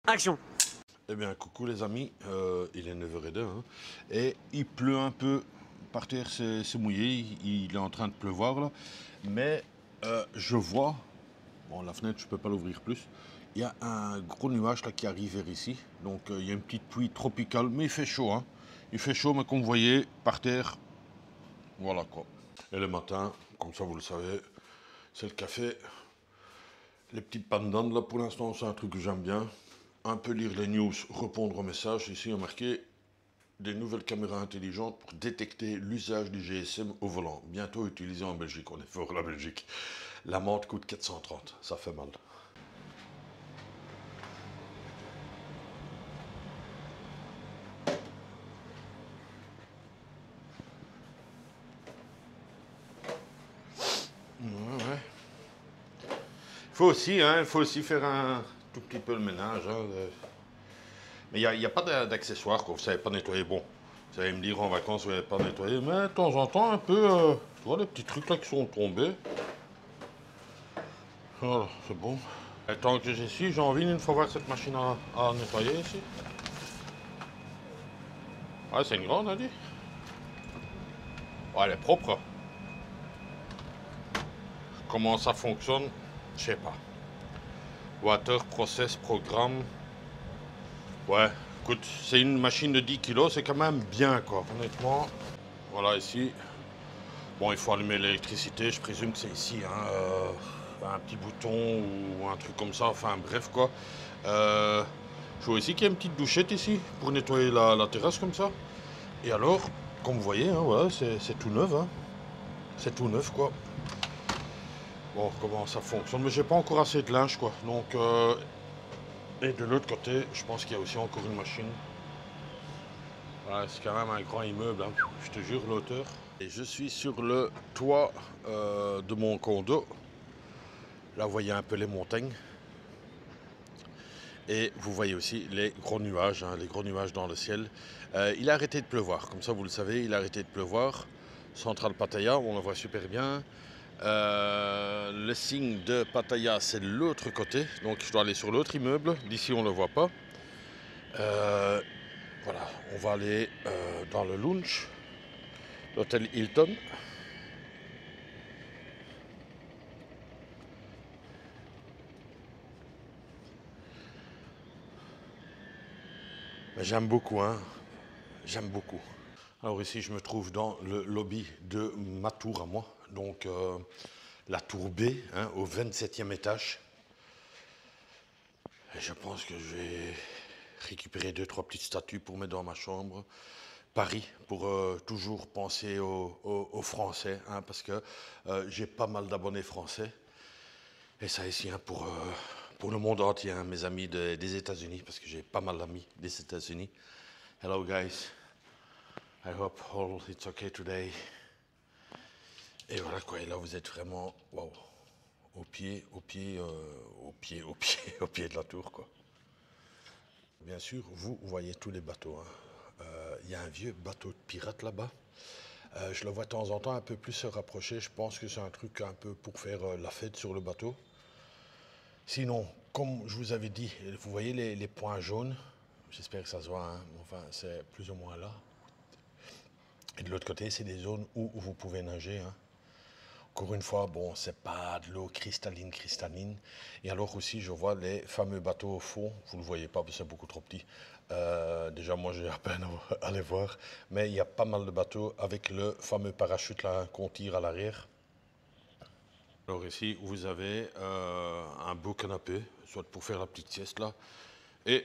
Action. Eh bien, coucou les amis, il est 9h02 hein, et il pleut un peu. Par terre, c'est mouillé, il est en train de pleuvoir là. Mais je vois, bon, la fenêtre, je ne peux pas l'ouvrir plus. Il y a un gros nuage là qui arrive vers ici. Donc, il y a une petite pluie tropicale, mais il fait chaud. Hein. Il fait chaud, mais comme vous voyez, par terre, voilà quoi. Et le matin, comme ça vous le savez, c'est le café. Les petites pandannes là, pour l'instant, c'est un truc que j'aime bien. Un peu lire les news, répondre aux messages. Ici, il y a marqué des nouvelles caméras intelligentes pour détecter l'usage du GSM au volant. Bientôt utilisé en Belgique. On est fort la Belgique. L'amende coûte 430. Ça fait mal. Ouais. Il faut aussi faire un tout petit peu le ménage. Hein, mais il n'y a pas d'accessoires que vous ne savez pas nettoyer. Bon, vous allez me dire en vacances, vous n'avez pas nettoyer. Mais de temps en temps, un peu, tu vois, les petits trucs là qui sont tombés. Voilà, c'est bon. Et tant que j'y suis, j'ai envie une fois voir cette machine à nettoyer ici. Ouais, c'est une grande, elle dit. Ouais, elle est propre. Comment ça fonctionne, je sais pas. Water Process Programme. Ouais, écoute, c'est une machine de 10 kilos, c'est quand même bien, quoi, honnêtement. Voilà, ici. Bon, il faut allumer l'électricité, je présume que c'est ici, hein. Un petit bouton ou un truc comme ça, enfin bref, quoi. Je vois ici qu'il y a une petite douchette ici pour nettoyer la terrasse comme ça. Et alors, comme vous voyez, hein, voilà, c'est tout neuf, hein. C'est tout neuf, quoi. Bon, comment ça fonctionne, mais j'ai pas encore assez de linge, quoi. Donc, et de l'autre côté, je pense qu'il y a aussi encore une machine. Voilà, c'est quand même un grand immeuble, hein. Je te jure, l'auteur. Et je suis sur le toit de mon condo. Là, vous voyez un peu les montagnes. Et vous voyez aussi les gros nuages, hein, les gros nuages dans le ciel. Il a arrêté de pleuvoir, comme ça vous le savez, il a arrêté de pleuvoir. Centrale Pattaya, on le voit super bien. Le signe de Pattaya, c'est de l'autre côté, donc je dois aller sur l'autre immeuble. D'ici, on ne le voit pas. Voilà, on va aller dans le lounge, l'hôtel Hilton. J'aime beaucoup, hein. J'aime beaucoup. Alors ici, je me trouve dans le lobby de ma tour à moi, donc la tour B, hein, au 27e étage. Et je pense que je vais récupérer 2-3 petites statues pour mettre dans ma chambre. Paris, pour toujours penser aux Français, hein, parce que j'ai pas mal d'abonnés français. Et ça ici, hein, pour le monde entier, hein, mes amis des États-Unis, parce que j'ai pas mal d'amis des États-Unis. Hello guys, I hope all it's okay today. Et voilà quoi, et là vous êtes vraiment, waouh, au pied de la tour quoi. Bien sûr, vous voyez tous les bateaux. Il y a un vieux bateau de pirate là-bas. Je le vois de temps en temps un peu plus se rapprocher. Je pense que c'est un truc un peu pour faire la fête sur le bateau. Sinon, comme je vous avais dit, vous voyez les points jaunes. J'espère que ça se voit, hein. Enfin, c'est plus ou moins là. Et de l'autre côté, c'est des zones où vous pouvez nager, hein. Encore une fois, bon, c'est pas de l'eau cristalline. Et alors aussi, je vois les fameux bateaux au fond. Vous ne le voyez pas parce que c'est beaucoup trop petit. Déjà, moi, j'ai à peine à les voir. Mais il y a pas mal de bateaux avec le fameux parachute là qu'on tire à l'arrière. Alors ici, vous avez un beau canapé, soit pour faire la petite sieste là. Et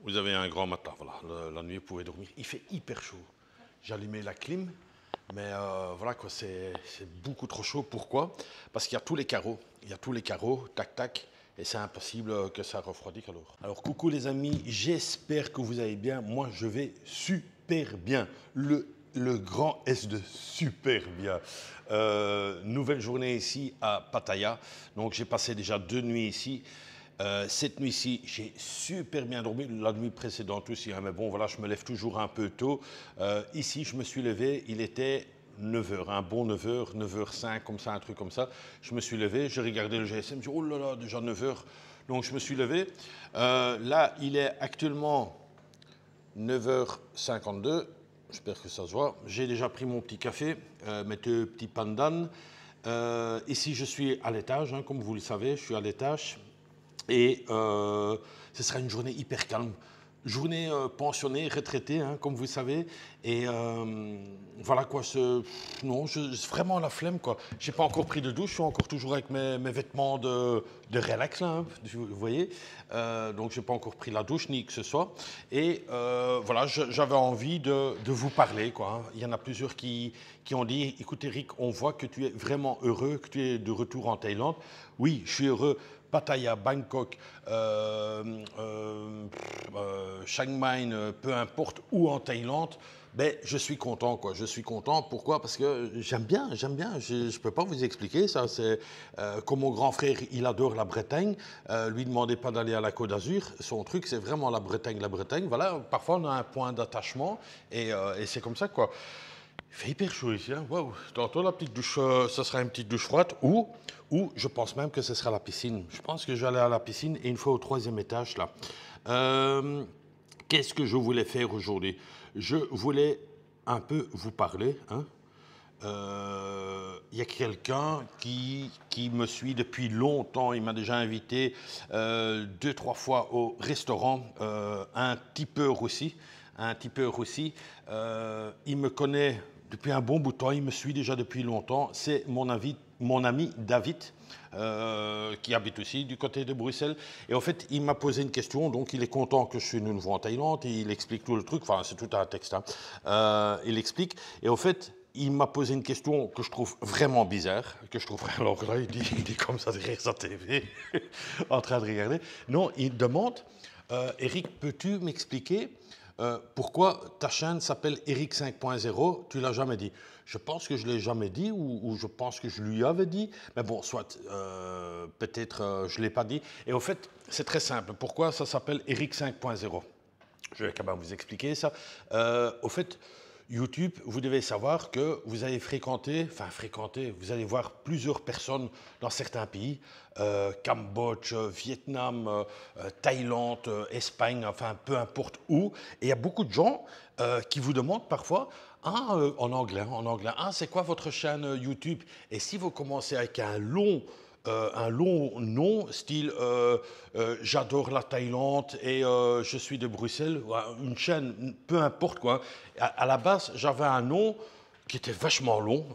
vous avez un grand matelas. Voilà, la nuit, vous pouvez dormir. Il fait hyper chaud. J'ai allumé la clim. Mais voilà quoi, c'est beaucoup trop chaud. Pourquoi? Parce qu'il y a tous les carreaux. Il y a tous les carreaux, tac tac, et c'est impossible que ça refroidisse alors. Alors coucou les amis, j'espère que vous allez bien. Moi je vais super bien. Le grand S de super bien. Nouvelle journée ici à Pattaya. Donc j'ai passé déjà 2 nuits ici. Cette nuit-ci, j'ai super bien dormi, la nuit précédente aussi, hein, mais bon, voilà, je me lève toujours un peu tôt. Ici, je me suis levé, il était 9h, un bon 9h, 9h05, comme ça, un truc comme ça. Je me suis levé, j'ai regardé le GSM, je me suis dit, oh là là, déjà 9h, Donc je me suis levé. Là, il est actuellement 9h52. J'espère que ça se voit. J'ai déjà pris mon petit café, mes deux petits pandan. Ici, je suis à l'étage, hein, comme vous le savez, je suis à l'étage. Et ce sera une journée hyper calme. Journée pensionnée, retraitée, hein, comme vous savez. Et voilà quoi, non, vraiment la flemme quoi. J'ai pas encore pris de douche, je suis encore toujours avec mes vêtements de relax, là, hein, vous voyez. Donc j'ai pas encore pris la douche ni que ce soit. Et voilà, j'avais envie de vous parler quoi. Il y en a plusieurs qui ont dit, écoute Eric, on voit que tu es vraiment heureux, que tu es de retour en Thaïlande. Oui, je suis heureux. Pattaya, Bangkok, Chiang Mai, peu importe où en Thaïlande, ben, je suis content, quoi. Je suis content. Pourquoi? Parce que j'aime bien. Je ne peux pas vous expliquer ça. C'est comme mon grand frère, il adore la Bretagne. Lui, demandez pas d'aller à la Côte d'Azur. Son truc, c'est vraiment la Bretagne, la Bretagne. Voilà. Parfois, on a un point d'attachement et c'est comme ça, quoi. Il fait hyper chaud ici. Hein. Wow. Tantôt, la petite douche, ce sera une petite douche froide ou je pense même que ce sera la piscine. Je pense que je vais aller à la piscine et une fois au 3e étage là. Qu'est-ce que je voulais faire aujourd'hui? Je voulais un peu vous parler. Hein. Y a quelqu'un qui me suit depuis longtemps. Il m'a déjà invité 2-3 fois au restaurant, un tipeur aussi. Il me connaît depuis un bon bout de temps, il me suit déjà depuis longtemps. C'est mon ami David, qui habite aussi du côté de Bruxelles. Et en fait, il m'a posé une question, donc il est content que je suis de nouveau en Thaïlande, et il explique tout le truc, enfin c'est tout un texte, hein. Il explique, et en fait, il m'a posé une question que je trouve vraiment bizarre, alors là, il dit comme ça derrière sa TV, en train de regarder. Non, il demande, Eric, peux-tu m'expliquer pourquoi ta chaîne s'appelle Eric 5.0? Tu l'as jamais dit. Je pense que je l'ai jamais dit ou je pense que je lui avais dit. Mais bon, soit peut-être je l'ai pas dit. Et au fait, c'est très simple. Pourquoi ça s'appelle Eric 5.0? Je vais quand même vous expliquer ça. Au fait, YouTube, vous devez savoir que vous allez vous allez voir plusieurs personnes dans certains pays, Cambodge, Vietnam, Thaïlande, Espagne, enfin peu importe où. Et il y a beaucoup de gens qui vous demandent parfois, en anglais, c'est quoi votre chaîne YouTube? Et si vous commencez avec un long nom, style j'adore la Thaïlande et je suis de Bruxelles, une chaîne, peu importe quoi. À la base, j'avais un nom qui était vachement long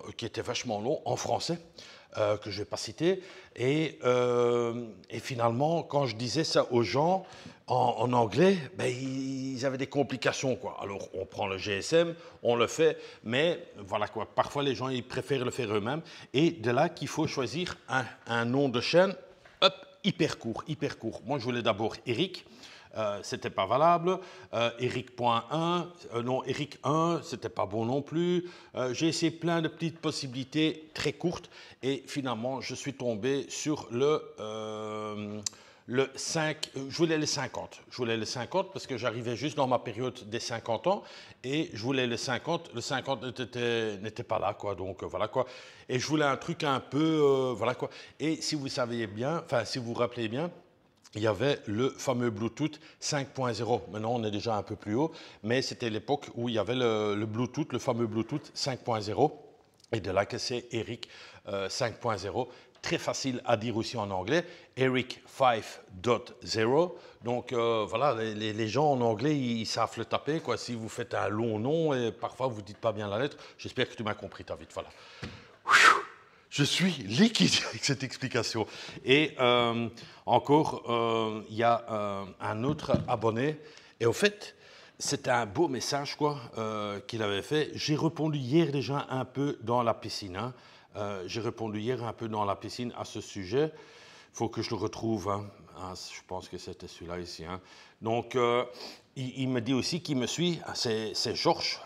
en français, que je ne vais pas citer. Et finalement, quand je disais ça aux gens en anglais, ben, ils avaient des complications, quoi. Alors, on prend le GSM, on le fait, mais voilà quoi. Parfois, les gens, ils préfèrent le faire eux-mêmes. Et de là qu'il faut choisir un nom de chaîne, hop, hyper court. Moi, je voulais d'abord Eric. C'était pas valable. Eric.1, non, Eric 1, c'était pas bon non plus. J'ai essayé plein de petites possibilités très courtes et finalement, je suis tombé sur le 5, je voulais les 50. Je voulais les 50 parce que j'arrivais juste dans ma période des 50 ans et je voulais les 50. Le 50 n'était pas là, quoi. Donc, voilà, quoi. Et je voulais un truc un peu, voilà, quoi. Et si vous saviez bien, enfin, si vous vous rappelez bien, il y avait le fameux Bluetooth 5.0. Maintenant, on est déjà un peu plus haut, mais c'était l'époque où il y avait le Bluetooth, le fameux Bluetooth 5.0. Et de là que c'est Eric 5.0. Très facile à dire aussi en anglais, Eric 5.0. Donc voilà, les gens en anglais, ils savent le taper, quoi. Si vous faites un long nom et parfois vous ne dites pas bien la lettre, j'espère que tu m'as compris, David. Voilà. Je suis liquide avec cette explication. Et encore, il y a un autre abonné. Et au fait, c'était un beau message quoi, qu'il avait fait. J'ai répondu hier déjà un peu dans la piscine. Hein. J'ai répondu hier un peu dans la piscine à ce sujet. Il faut que je le retrouve. Hein. Je pense que c'était celui-là ici. Hein. Donc, il me dit aussi qu'il me suit, c'est Georges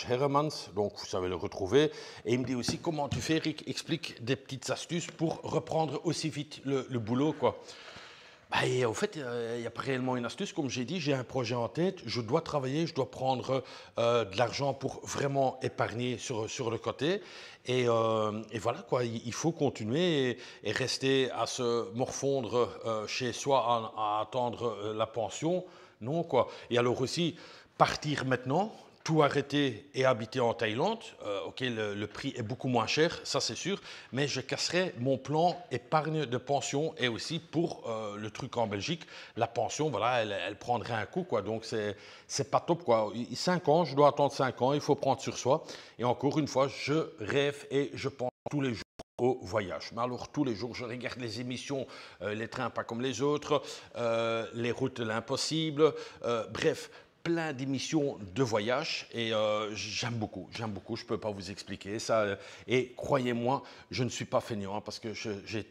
Herremans, donc vous savez le retrouver. Et il me dit aussi, comment tu fais, Eric? Explique des petites astuces pour reprendre aussi vite le boulot, quoi. Ah, et en fait, il n'y a pas réellement une astuce. Comme j'ai dit, j'ai un projet en tête. Je dois travailler, je dois prendre de l'argent pour vraiment épargner sur le côté. Et voilà, quoi. Il faut continuer et rester à se morfondre chez soi à attendre la pension. Non, quoi. Et alors aussi, partir maintenant, tout arrêter et habiter en Thaïlande, ok, le prix est beaucoup moins cher, ça c'est sûr, mais je casserai mon plan épargne de pension et aussi pour le truc en Belgique, la pension, voilà, elle prendrait un coup, quoi, donc c'est pas top, quoi. 5 ans, je dois attendre 5 ans, il faut prendre sur soi. Et encore une fois, je rêve et je pense tous les jours au voyage. Mais alors tous les jours, je regarde les émissions, les trains pas comme les autres, les routes de l'impossible, bref, plein d'émissions de voyage et j'aime beaucoup, je ne peux pas vous expliquer ça. Et croyez-moi, je ne suis pas feignant hein, parce que j'ai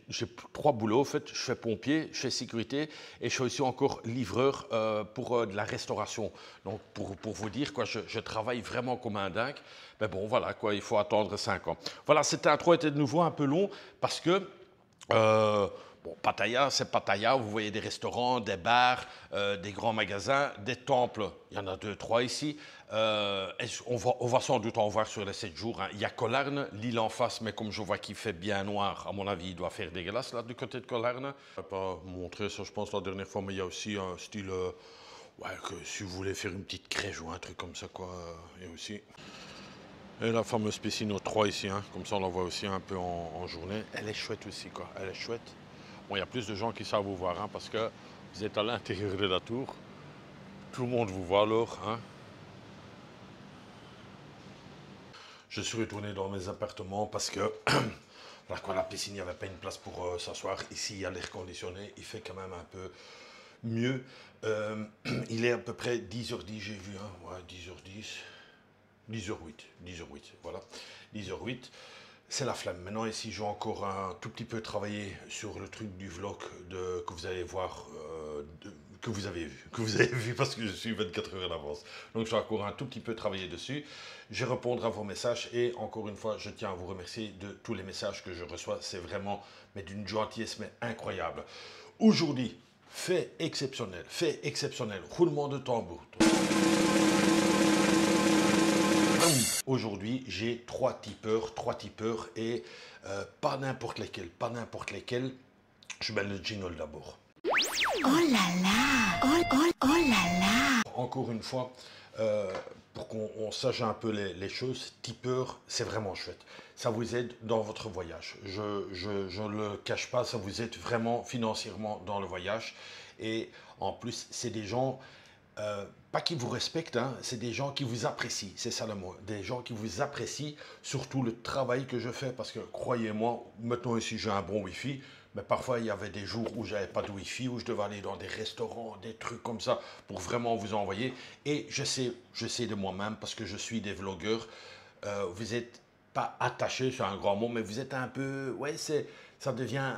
3 boulots. En fait, je fais pompier, je fais sécurité et je suis aussi encore livreur pour de la restauration. Donc pour vous dire, quoi, je travaille vraiment comme un dingue. Mais bon, voilà, quoi, il faut attendre 5 ans. Voilà, cette intro était de nouveau un peu long parce que bon, Pattaya, c'est Pattaya. Vous voyez des restaurants, des bars, des grands magasins, des temples. Il y en a 2, 3 ici. On va sans doute en voir sur les 7 jours. Hein. Il y a Koh Larn, l'île en face, mais comme je vois qu'il fait bien noir, à mon avis, il doit faire dégueulasse là du côté de Koh Larn. Je ne vais pas montrer ça, je pense, la dernière fois, mais il y a aussi un style. Ouais, que si vous voulez faire une petite crèche ou un truc comme ça, quoi. Il y a aussi. Et la fameuse piscine aux 3 ici, hein. Comme ça on la voit aussi un peu en journée. Elle est chouette aussi, quoi. Elle est chouette. Bon, il y a plus de gens qui savent vous voir, hein, parce que vous êtes à l'intérieur de la tour. Tout le monde vous voit alors, hein. Je suis retourné dans mes appartements parce que voilà, quoi, la piscine, il n'y avait pas une place pour s'asseoir. Ici, il y a l'air conditionné. Il fait quand même un peu mieux. Il est à peu près 10h10, j'ai vu. Hein. Ouais, 10h10. 10h08, 10h08, voilà, 10h08, c'est la flemme. Maintenant ici, je vais encore un tout petit peu travailler sur le truc du vlog que vous allez voir, que vous avez vu parce que je suis 24 heures en avance. Donc je vais encore un tout petit peu travailler dessus. Je vais répondre à vos messages et encore une fois, je tiens à vous remercier de tous les messages que je reçois. C'est vraiment mais d'une gentillesse mais incroyable. Aujourd'hui, fait exceptionnel, roulement de tambour. Aujourd'hui, j'ai 3 tipeurs et pas n'importe lesquels. Je mets le jingle d'abord. Oh là là, oh là là. Encore une fois, pour qu'on sache un peu les choses, tipeur, c'est vraiment chouette. Ça vous aide dans votre voyage. Je ne le cache pas, ça vous aide vraiment financièrement dans le voyage. Et en plus, c'est des gens pas qui vous respectent, hein, c'est des gens qui vous apprécient, c'est ça le mot, des gens qui vous apprécient, surtout le travail que je fais, parce que croyez-moi, maintenant ici j'ai un bon Wi-Fi, mais parfois il y avait des jours où j'avais pas de Wi-Fi, où je devais aller dans des restaurants, des trucs comme ça, pour vraiment vous envoyer, et je sais de moi-même, parce que je suis des vlogueurs, vous êtes pas attachés, c'est un grand mot, mais vous êtes un peu, ouais, ça devient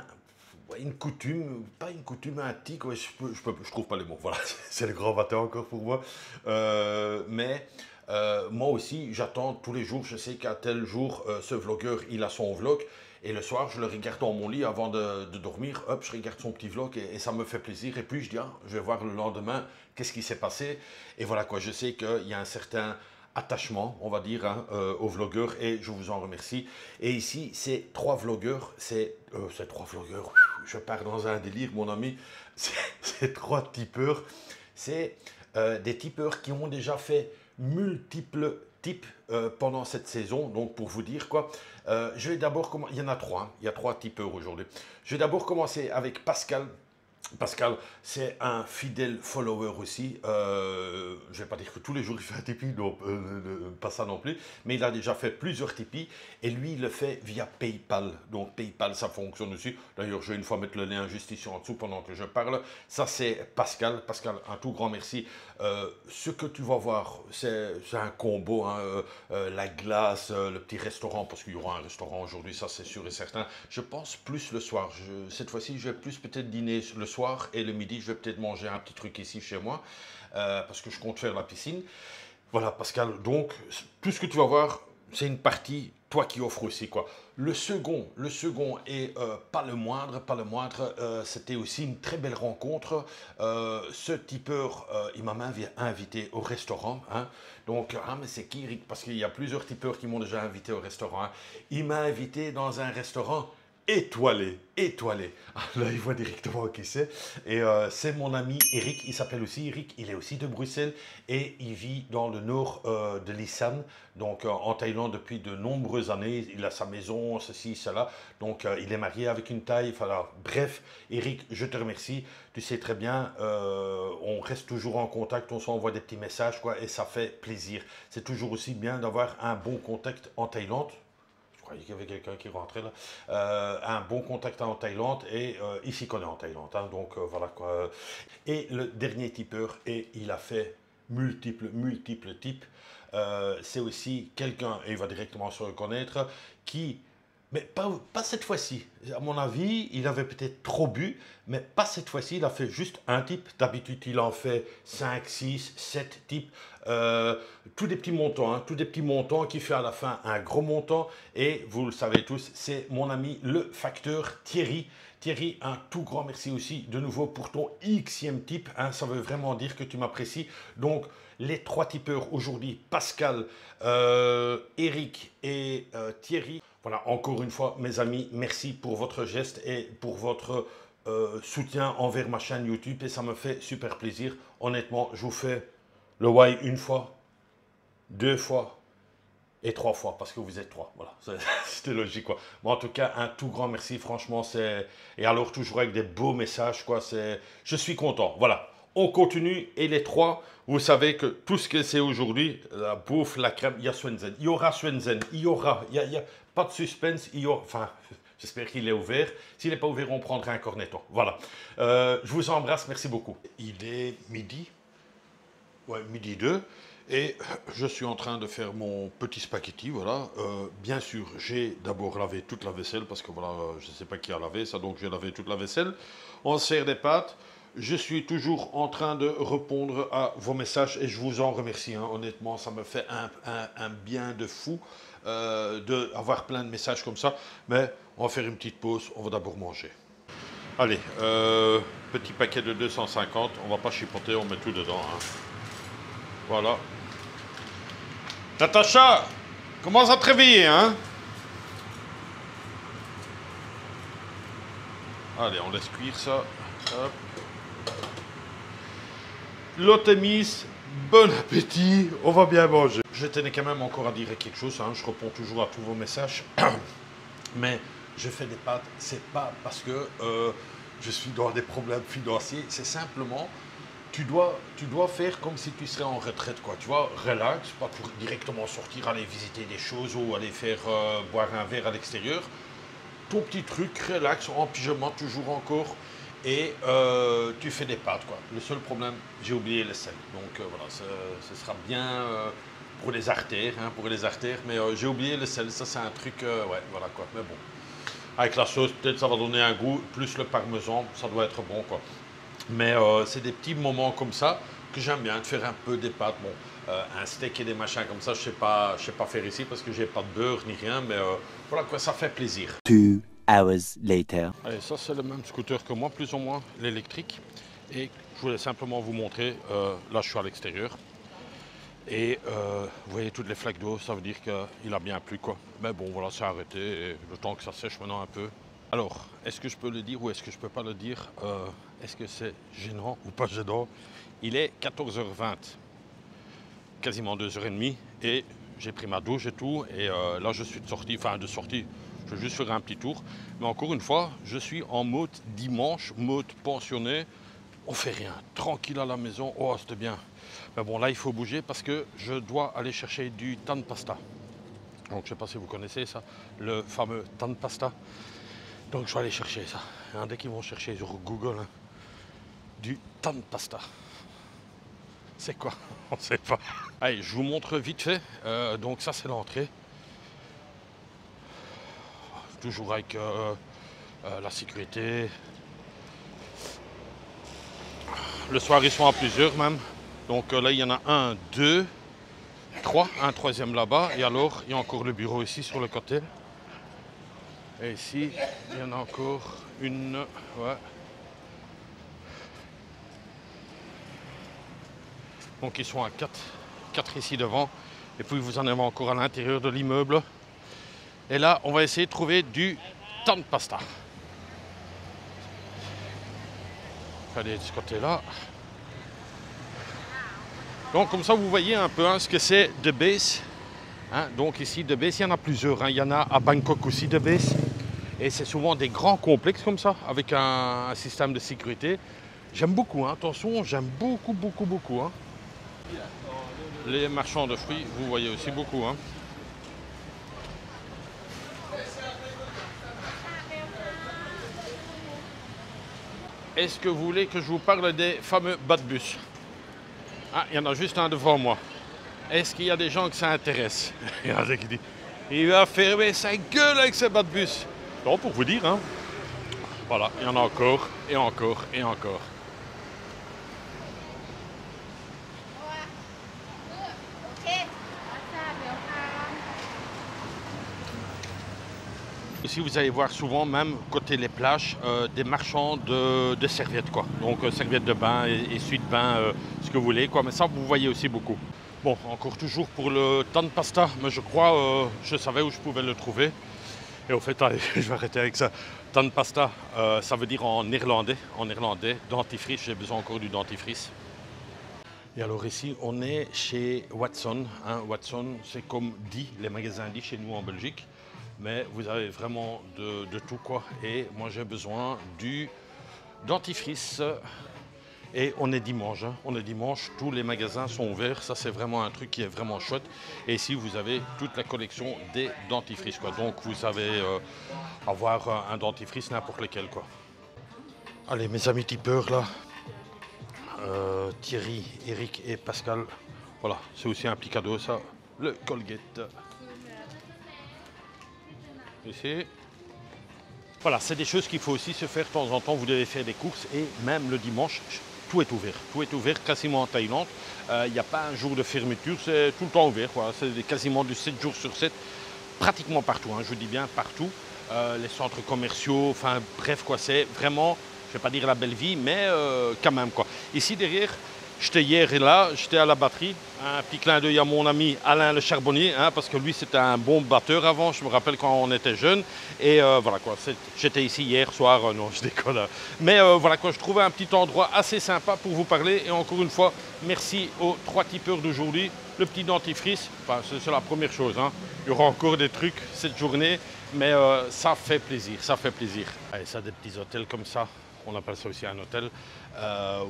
une coutume, pas une coutume, un tic, ouais, je trouve pas les mots, voilà, c'est le grand matin encore pour moi. Mais moi aussi, j'attends tous les jours, je sais qu'à tel jour, ce vlogueur, il a son vlog, et le soir, je le regarde dans mon lit avant de dormir, hop, je regarde son petit vlog, et ça me fait plaisir, et puis je dis, ah, je vais voir le lendemain, qu'est-ce qui s'est passé, et voilà quoi, je sais qu'il y a un certain attachement, on va dire, hein, aux vlogueurs et je vous en remercie. Et ici, c'est 3 vlogueurs, c'est 3 vlogueurs, je pars dans un délire, mon ami, c'est 3 tipeurs, c'est des tipeurs qui ont déjà fait multiples types pendant cette saison, donc pour vous dire quoi, je vais d'abord commencer, il y en a 3, hein, il y a 3 tipeurs aujourd'hui. Je vais d'abord commencer avec Pascal. Pascal, c'est un fidèle follower aussi. Je ne vais pas dire que tous les jours il fait un Tipeee, non, pas ça non plus. Mais il a déjà fait plusieurs Tipeee et lui il le fait via PayPal. Donc PayPal ça fonctionne aussi. D'ailleurs je vais une fois mettre le lien juste ici en dessous pendant que je parle. Ça c'est Pascal. Pascal, un tout grand merci. Ce que tu vas voir, c'est un combo. Hein, la glace, le petit restaurant, parce qu'il y aura un restaurant aujourd'hui, ça c'est sûr et certain. Je pense plus le soir. Cette fois-ci je vais plus peut-être dîner le soir. Et le midi, je vais peut-être manger un petit truc ici chez moi, parce que je compte faire la piscine. Voilà, Pascal, donc, tout ce que tu vas voir, c'est une partie toi qui offres aussi, quoi. Le second et pas le moindre, c'était aussi une très belle rencontre. Ce tipeur, il m'a même invité au restaurant, hein. Donc, ah, mais c'est qui, Eric? Parce qu'il y a plusieurs tipeurs qui m'ont déjà invité au restaurant, hein. Il m'a invité dans un restaurant étoilé, étoilé. Ah, là, il voit directement qui c'est. Et c'est mon ami Eric, il s'appelle aussi Eric, il est aussi de Bruxelles et il vit dans le nord de l'Isan, donc en Thaïlande depuis de nombreuses années. Il a sa maison, ceci, cela. Donc il est marié avec une Thaï. Enfin, bref, Eric, je te remercie. Tu sais très bien, on reste toujours en contact, on s'envoie des petits messages, quoi, et ça fait plaisir. C'est toujours aussi bien d'avoir un bon contact en Thaïlande. Je croyais qu'il y avait quelqu'un qui rentrait là. Un bon contact en Thaïlande et il s'y connaît en Thaïlande, hein, donc voilà quoi. Et le dernier tipeur, et il a fait multiples types. C'est aussi quelqu'un, et il va directement se reconnaître, qui, mais pas cette fois-ci. À mon avis, il avait peut-être trop bu, mais pas cette fois-ci. Il a fait juste un type. D'habitude, il en fait 5, 6, 7 types. Tous des petits montants, hein, tous des petits montants qui fait à la fin un gros montant. Et vous le savez tous, c'est mon ami le facteur Thierry. Thierry, un tout grand merci aussi de nouveau pour ton Xème type, hein, ça veut vraiment dire que tu m'apprécies. Donc, les 3 tipeurs aujourd'hui, Pascal, Eric et Thierry. Voilà, encore une fois, mes amis, merci pour votre geste et pour votre soutien envers ma chaîne YouTube. Et ça me fait super plaisir. Honnêtement, je vous fais le why une fois, 2 fois et 3 fois, parce que vous êtes 3. Voilà, c'était logique, quoi. Mais en tout cas, un tout grand merci, franchement, c'est... Et alors, toujours avec des beaux messages, quoi, c'est... Je suis content, voilà. On continue, et les 3, vous savez que tout ce que c'est aujourd'hui, la bouffe, la crème, il y a Swensen. Il y aura Swensen, il y aura... Il y a pas de suspense, il y aura... Enfin, j'espère qu'il est ouvert. S'il n'est pas ouvert, on prendra un cornetto. Voilà. Je vous embrasse, merci beaucoup. Il est midi. Ouais, midi 2. Et je suis en train de faire mon petit spaghetti, voilà. Bien sûr, j'ai d'abord lavé toute la vaisselle, parce que voilà, je ne sais pas qui a lavé ça, donc j'ai lavé toute la vaisselle. On sert des pâtes. Je suis toujours en train de répondre à vos messages et je vous en remercie, hein. Honnêtement, ça me fait un bien de fou d'avoir plein de messages comme ça. Mais on va faire une petite pause, on va d'abord manger. Allez, petit paquet de 250, on va pas chipoter, on met tout dedans, hein. Voilà. Natacha, commence à te réveiller, hein? Allez, on laisse cuire ça. Hop. L'Otémis, bon appétit, on va bien manger. Je tenais quand même encore à dire quelque chose, hein. Je réponds toujours à tous vos messages. Mais je fais des pâtes, c'est pas parce que je suis dans des problèmes financiers, c'est simplement... Tu dois faire comme si tu serais en retraite, quoi. Tu vois, relax, pas pour directement sortir, aller visiter des choses ou aller faire boire un verre à l'extérieur. Ton petit truc, relax, en pyjama toujours encore, et tu fais des pâtes, quoi. Le seul problème, j'ai oublié le sel. Donc voilà, ce sera bien pour les artères, hein, mais j'ai oublié le sel. Ça, c'est un truc, ouais, voilà, quoi. Mais bon, avec la sauce, peut-être ça va donner un goût, plus le parmesan, ça doit être bon, quoi. Mais c'est des petits moments comme ça que j'aime bien, de faire un peu des pâtes. Bon, un steak et des machins comme ça, je sais pas faire ici parce que j'ai pas de beurre ni rien, mais voilà quoi, ça fait plaisir. 2 hours later. Allez, ça c'est le même scooter que moi, plus ou moins, l'électrique. Et je voulais simplement vous montrer, là je suis à l'extérieur. Et vous voyez toutes les flaques d'eau, ça veut dire qu'il a bien plu, quoi. Mais bon, voilà, c'est arrêté, et le temps que ça sèche maintenant un peu. Alors, est-ce que je peux le dire ou est-ce que je ne peux pas le dire? Est-ce que c'est gênant ou pas gênant? Il est 14h20, quasiment 2h30, et j'ai pris ma douche et tout, et là je suis de sortie, je vais juste faire un petit tour. Mais encore une fois, je suis en mode dimanche, mode pensionné, on fait rien, tranquille à la maison, oh c'était bien. Mais bon, là il faut bouger parce que je dois aller chercher du tan pasta. Donc je ne sais pas si vous connaissez ça, le fameux tan pasta. Donc je vais aller chercher ça. Dès qu'ils vont chercher sur Google, hein, du tan pasta. C'est quoi? On ne sait pas. Allez, je vous montre vite fait. Donc ça c'est l'entrée. Toujours avec la sécurité. Le soir ils sont à plusieurs même. Donc là il y en a 1, 2. 3, un troisième là-bas. Et alors, il y a encore le bureau ici sur le côté. Et ici, il y en a encore une. Ouais. Donc ils sont à 4 ici devant. Et puis vous en avez encore à l'intérieur de l'immeuble. Et là, on va essayer de trouver du tandpasta. Allez de ce côté-là. Donc comme ça, vous voyez un peu ce que c'est de base. Donc ici, de base, il y en a plusieurs. Il y en a à Bangkok aussi de base. Et c'est souvent des grands complexes comme ça, avec un système de sécurité. J'aime beaucoup, attention, j'aime beaucoup. Les marchands de fruits, vous voyez aussi beaucoup. Est-ce que vous voulez que je vous parle des fameux bas de bus? Il y en a juste un devant moi. Est-ce qu'il y a des gens qui s'intéressent? Il y en a qui disent, il va fermer sa gueule avec ces bas de bus. Non, pour vous dire, Voilà, il y en a encore, et encore, et encore. Ici, vous allez voir souvent, même côté les plages, des marchands de serviettes, quoi. Donc, serviettes de bain, essuie de bain, ce que vous voulez, quoi. Mais ça, vous voyez aussi beaucoup. Bon, encore toujours pour le tandpasta, mais je crois, je savais où je pouvais le trouver. Et au fait, allez, je vais arrêter avec ça. Tandpasta, ça veut dire en néerlandais. Dentifrice, j'ai besoin encore du dentifrice. Et alors ici, on est chez Watson. Watson, c'est comme dit, les magasins dit chez nous en Belgique. Mais vous avez vraiment de tout, quoi. Et moi, j'ai besoin du dentifrice. Et on est dimanche. On est dimanche, tous les magasins sont ouverts. Ça, c'est vraiment un truc qui est vraiment chouette. Et ici, vous avez toute la collection des dentifrices, quoi. Donc, vous savez avoir un dentifrice n'importe lequel, quoi. Allez, mes amis tipeurs, là. Thierry, Eric et Pascal. Voilà, c'est aussi un petit cadeau, ça. Le Colgate. Ici. Voilà, c'est des choses qu'il faut aussi se faire de temps en temps. Vous devez faire des courses et même le dimanche, tout est ouvert. Tout est ouvert quasiment en Thaïlande. Il n'y a pas un jour de fermeture, c'est tout le temps ouvert. Voilà. C'est quasiment du 7 jours sur 7, pratiquement partout. Je vous dis bien partout. Les centres commerciaux, enfin bref, quoi, c'est vraiment, je ne vais pas dire la belle vie, mais quand même, quoi. Ici derrière, j'étais hier et là, j'étais à la batterie. Un petit clin d'œil à mon ami Alain le Charbonnier, parce que lui c'était un bon batteur avant, je me rappelle quand on était jeune. Et voilà quoi, j'étais ici hier soir, non je déconne. Mais voilà quoi, je trouvais un petit endroit assez sympa pour vous parler. Et encore une fois, merci aux 3 tipeurs d'aujourd'hui. Le petit dentifrice, enfin, c'est la première chose. Il y aura encore des trucs cette journée, mais ça fait plaisir, ça fait plaisir. Allez, ça, des petits hôtels comme ça. On appelle ça aussi un hôtel.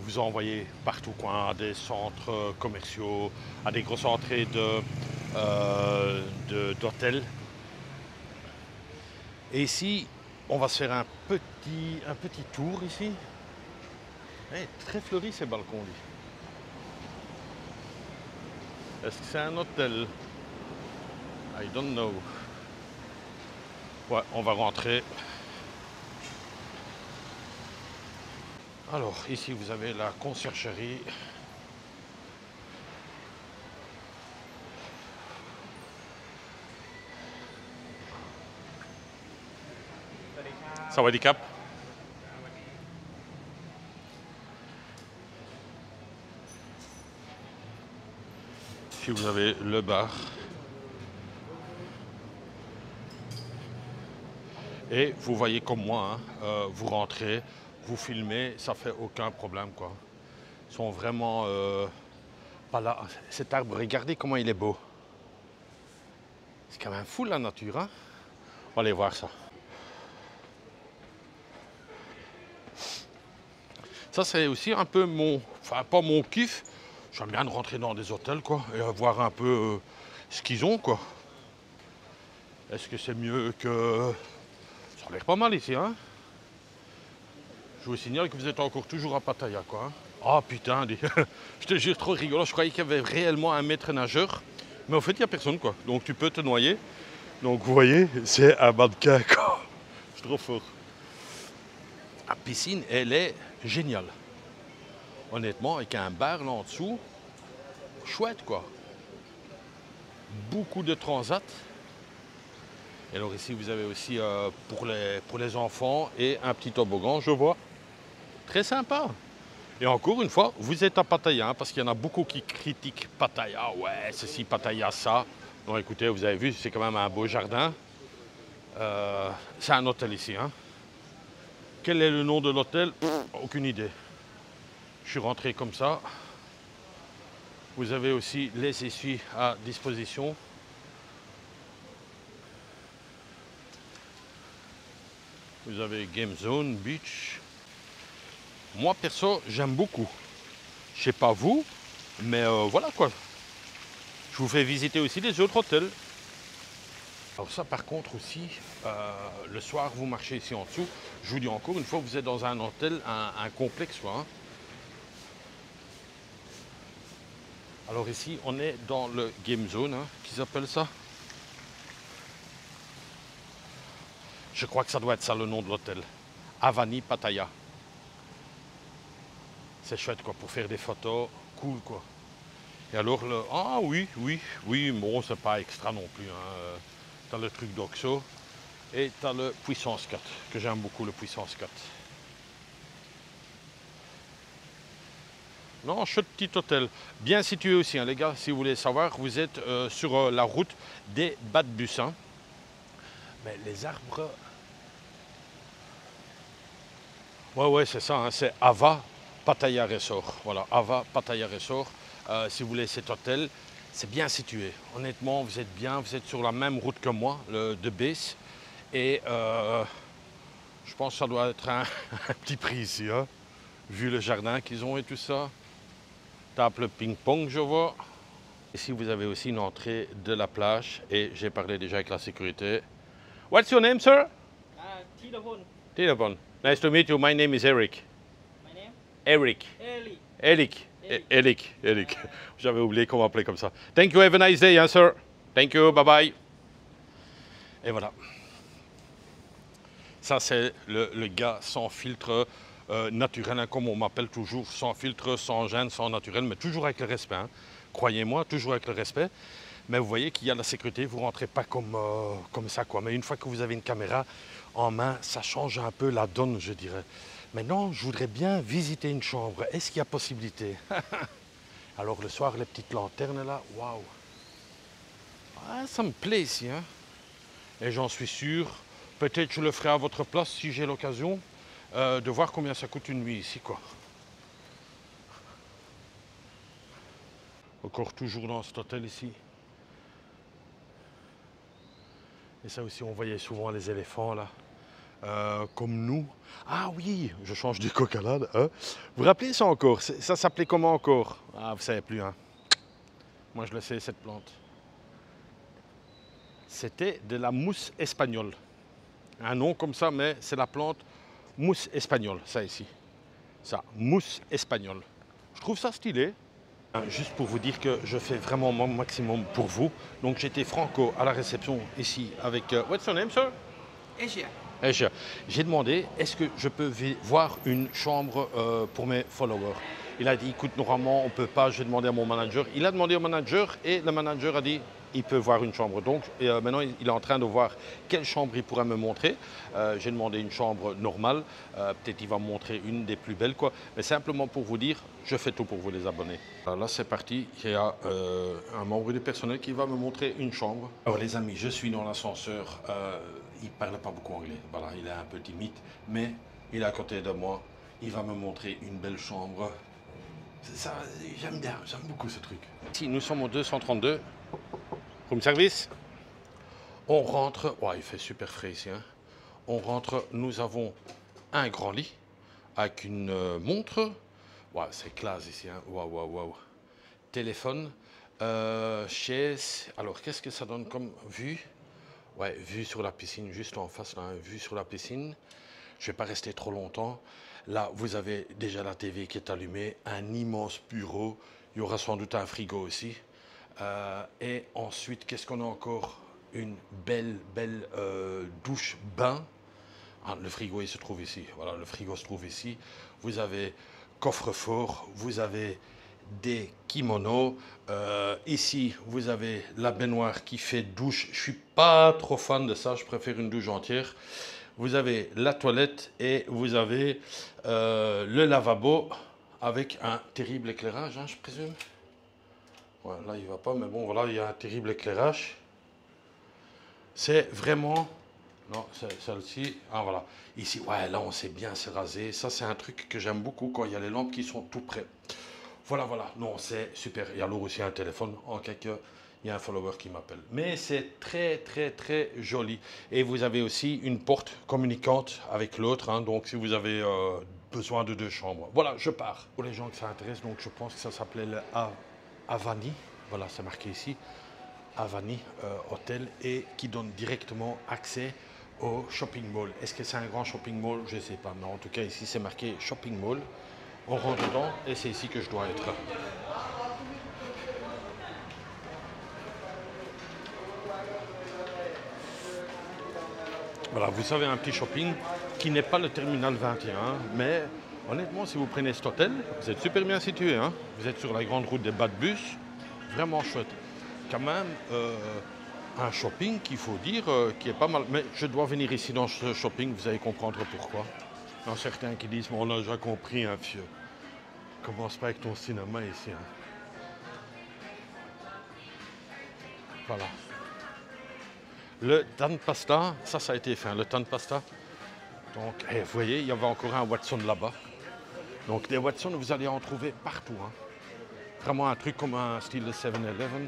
Vous envoyez partout, quoi, à des centres commerciaux, à des grosses entrées d'hôtels. Et ici, on va se faire un petit tour ici. Très fleuri ces balcons. Est-ce que c'est un hôtel? I don't know. Ouais, on va rentrer. Alors, ici, vous avez la conciergerie. Sawadee Cap. Ici, vous avez le bar. Et vous voyez comme moi, vous rentrez, vous filmez, ça fait aucun problème, quoi. Ils sont vraiment pas là. Cet arbre, regardez comment il est beau. C'est quand même fou la nature, On va aller voir ça. Ça, c'est aussi un peu mon, enfin pas mon kiff. J'aime bien de rentrer dans des hôtels, quoi, et voir un peu ce qu'ils ont, quoi. Est-ce que c'est mieux que... Ça a l'air pas mal ici, Je vous signale que vous êtes encore toujours à Pattaya, quoi. Ah putain, je te jure, trop rigolo. Je croyais qu'il y avait réellement un maître nageur. Mais en fait, il n'y a personne, quoi. Donc tu peux te noyer. Donc vous voyez, c'est un mannequin, quoi. C'est trop fort. La piscine, elle est géniale. Honnêtement, avec un bar là en dessous, chouette, quoi. beaucoup de transats. Et alors ici, vous avez aussi pour les enfants et un petit toboggan, je vois. Très sympa. Et encore une fois, vous êtes à Pattaya, hein, parce qu'il y en a beaucoup qui critiquent Pattaya. Ouais, ceci, Pattaya, ça. Non, écoutez, vous avez vu, c'est quand même un beau jardin. C'est un hôtel ici. Hein. Quel est le nom de l'hôtel? Aucune idée. Je suis rentré comme ça. Vous avez aussi les essuies à disposition. Vous avez Game Zone, Beach. Moi, perso, j'aime beaucoup. Je sais pas vous, mais voilà quoi. Je vous fais visiter aussi les autres hôtels. Alors ça, par contre aussi, le soir, vous marchez ici en dessous. Je vous dis encore une fois, vous êtes dans un hôtel, un complexe, quoi. Hein. Alors ici, on est dans le Game Zone, hein, qu'ils appellent ça. Je crois que ça doit être ça le nom de l'hôtel. Avani Pattaya. C'est chouette quoi, pour faire des photos, cool quoi. Et alors, ah oui, bon, c'est pas extra non plus. Hein. T'as le truc d'Oxo et t'as le Puissance 4, que j'aime beaucoup le Puissance 4. Non, chouette petit hôtel. Bien situé aussi, hein, les gars, si vous voulez savoir, vous êtes sur la route des bas de bus. Hein. Mais les arbres... Ouais, c'est ça, hein, c'est Ava Pattaya Resort. Voilà, Ava Pattaya Resort. Si vous voulez cet hôtel, c'est bien situé. Honnêtement, vous êtes bien, vous êtes sur la même route que moi, de base. Et je pense que ça doit être un petit prix ici, hein, vu le jardin qu'ils ont et tout ça. Tape le ping-pong, je vois. Ici, vous avez aussi une entrée de la plage et j'ai parlé déjà avec la sécurité. What's your name, sir? Tidabon. Tidabon. Nice to meet you. My name is Eric. My name? Eric. Eli. Eric. J'avais oublié qu'on m'appelait comme ça. Thank you. Have a nice day, hein, sir. Thank you. Bye bye. Et voilà. Ça, c'est le gars sans filtre naturel, hein, comme on m'appelle toujours, sans filtre, sans gêne, sans naturel, mais toujours avec le respect. Hein. Croyez-moi, toujours avec le respect. Mais vous voyez qu'il y a la sécurité, vous ne rentrez pas comme ça, quoi. Mais une fois que vous avez une caméra en main, ça change un peu la donne, je dirais. Maintenant, je voudrais bien visiter une chambre. Est-ce qu'il y a possibilité? Alors le soir, les petites lanternes là, waouh! Ah, ça me plaît ici, hein. Et j'en suis sûr, peut-être je le ferai à votre place si j'ai l'occasion de voir combien ça coûte une nuit ici, quoi. Encore toujours dans cet hôtel ici. Et ça aussi, on voyait souvent les éléphants là. Comme nous. Ah oui, je change du coq à l'âne. Hein. Vous vous rappelez ça encore? Ça s'appelait comment encore? Ah, vous ne savez plus. Hein. Moi, je le sais, cette plante. C'était de la mousse espagnole. Un nom comme ça, mais c'est la plante mousse espagnole, ça ici. Ça, mousse espagnole. Je trouve ça stylé. Juste pour vous dire que je fais vraiment mon maximum pour vous. Donc, j'étais franco à la réception ici avec... what's your name, sir? Asia. J'ai demandé, est-ce que je peux voir une chambre pour mes followers? Il a dit, écoute, normalement, on ne peut pas. J'ai demandé à mon manager. Il a demandé au manager et le manager a dit, il peut voir une chambre. Donc, maintenant, il est en train de voir quelle chambre il pourrait me montrer. J'ai demandé une chambre normale. Peut-être il va me montrer une des plus belles, quoi. Mais simplement pour vous dire, je fais tout pour vous, les abonnés. Alors là, c'est parti. Il y a un membre du personnel qui va me montrer une chambre. Alors, les amis, je suis dans l'ascenseur. Il ne parle pas beaucoup anglais. Voilà, il est un peu timide. Mais il est à côté de moi. Il va me montrer une belle chambre. Ça, j'aime bien, j'aime beaucoup ce truc. Ici, nous sommes au 232, room service. On rentre, ouais, il fait super frais ici. Hein. On rentre, nous avons un grand lit avec une montre. Ouais, c'est classe ici. Hein. Waouh. Téléphone, chaise. Alors, qu'est-ce que ça donne comme vue? Ouais, vue sur la piscine, juste en face, là, hein, vue sur la piscine. Je ne vais pas rester trop longtemps. Là, vous avez déjà la TV qui est allumée, un immense bureau. Il y aura sans doute un frigo aussi. Et ensuite, qu'est-ce qu'on a encore? Une belle douche-bain. Ah, le frigo, il se trouve ici. Voilà, le frigo se trouve ici. Vous avez coffre-fort, vous avez des kimonos. Ici, vous avez la baignoire qui fait douche. Je suis pas trop fan de ça, je préfère une douche entière. Vous avez la toilette et vous avez le lavabo avec un terrible éclairage, hein, je présume. Ouais, là, il va pas, mais bon, voilà, il y a un terrible éclairage. C'est vraiment... Non, c'est celle-ci. Ah, voilà. Ici, ouais, là, on sait bien se raser. Ça, c'est un truc que j'aime beaucoup quand il y a les lampes qui sont tout près. Voilà, voilà. Non, c'est super. Il y a alors aussi un téléphone en cas qu'il y a un follower qui m'appelle. Mais c'est très, très, très joli. Et vous avez aussi une porte communicante avec l'autre. Hein, donc, si vous avez besoin de 2 chambres. Voilà, je pars. Pour les gens que ça intéresse, donc je pense que ça s'appelait le Avani. Voilà, c'est marqué ici. Avani Hôtel et qui donne directement accès au shopping mall. Est-ce que c'est un grand shopping mall? Je ne sais pas, mais en tout cas ici c'est marqué shopping mall. On rentre dedans et c'est ici que je dois être. Voilà, vous savez, un petit shopping qui n'est pas le terminal 21, mais honnêtement, si vous prenez cet hôtel, vous êtes super bien situé. Hein. Vous êtes sur la grande route des bas de bus, vraiment chouette. Quand même, un shopping qu'il faut dire qui est pas mal. Mais je dois venir ici dans ce shopping, vous allez comprendre pourquoi. Il y en a certains qui disent, on a déjà compris, hein, vieux. Commence pas avec ton cinéma ici. Hein. Voilà. Le Tandpasta, ça a été fait, hein, le Tandpasta. Donc, vous voyez, il y avait encore un Watson là-bas. Donc, des Watson, vous allez en trouver partout. Hein. Vraiment un truc comme un style de 7-Eleven.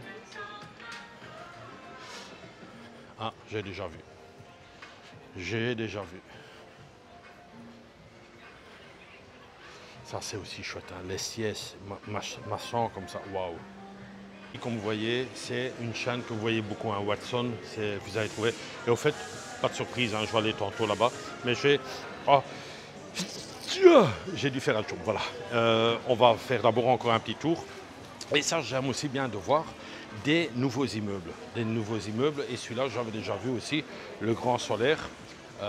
Ah, j'ai déjà vu. J'ai déjà vu. Ça, c'est aussi chouette. Hein. Les sièges maçons comme ça. Waouh. Et comme vous voyez, c'est une chaîne que vous voyez beaucoup, un Watson. Vous avez trouvé. Et au fait, pas de surprise, hein, je vais aller tantôt là-bas. Mais j'ai dû faire un tour. Voilà. On va faire d'abord encore un petit tour. Et ça, j'aime aussi bien de voir des nouveaux immeubles. Et celui-là, j'avais déjà vu aussi, le Grand Solaire. Vous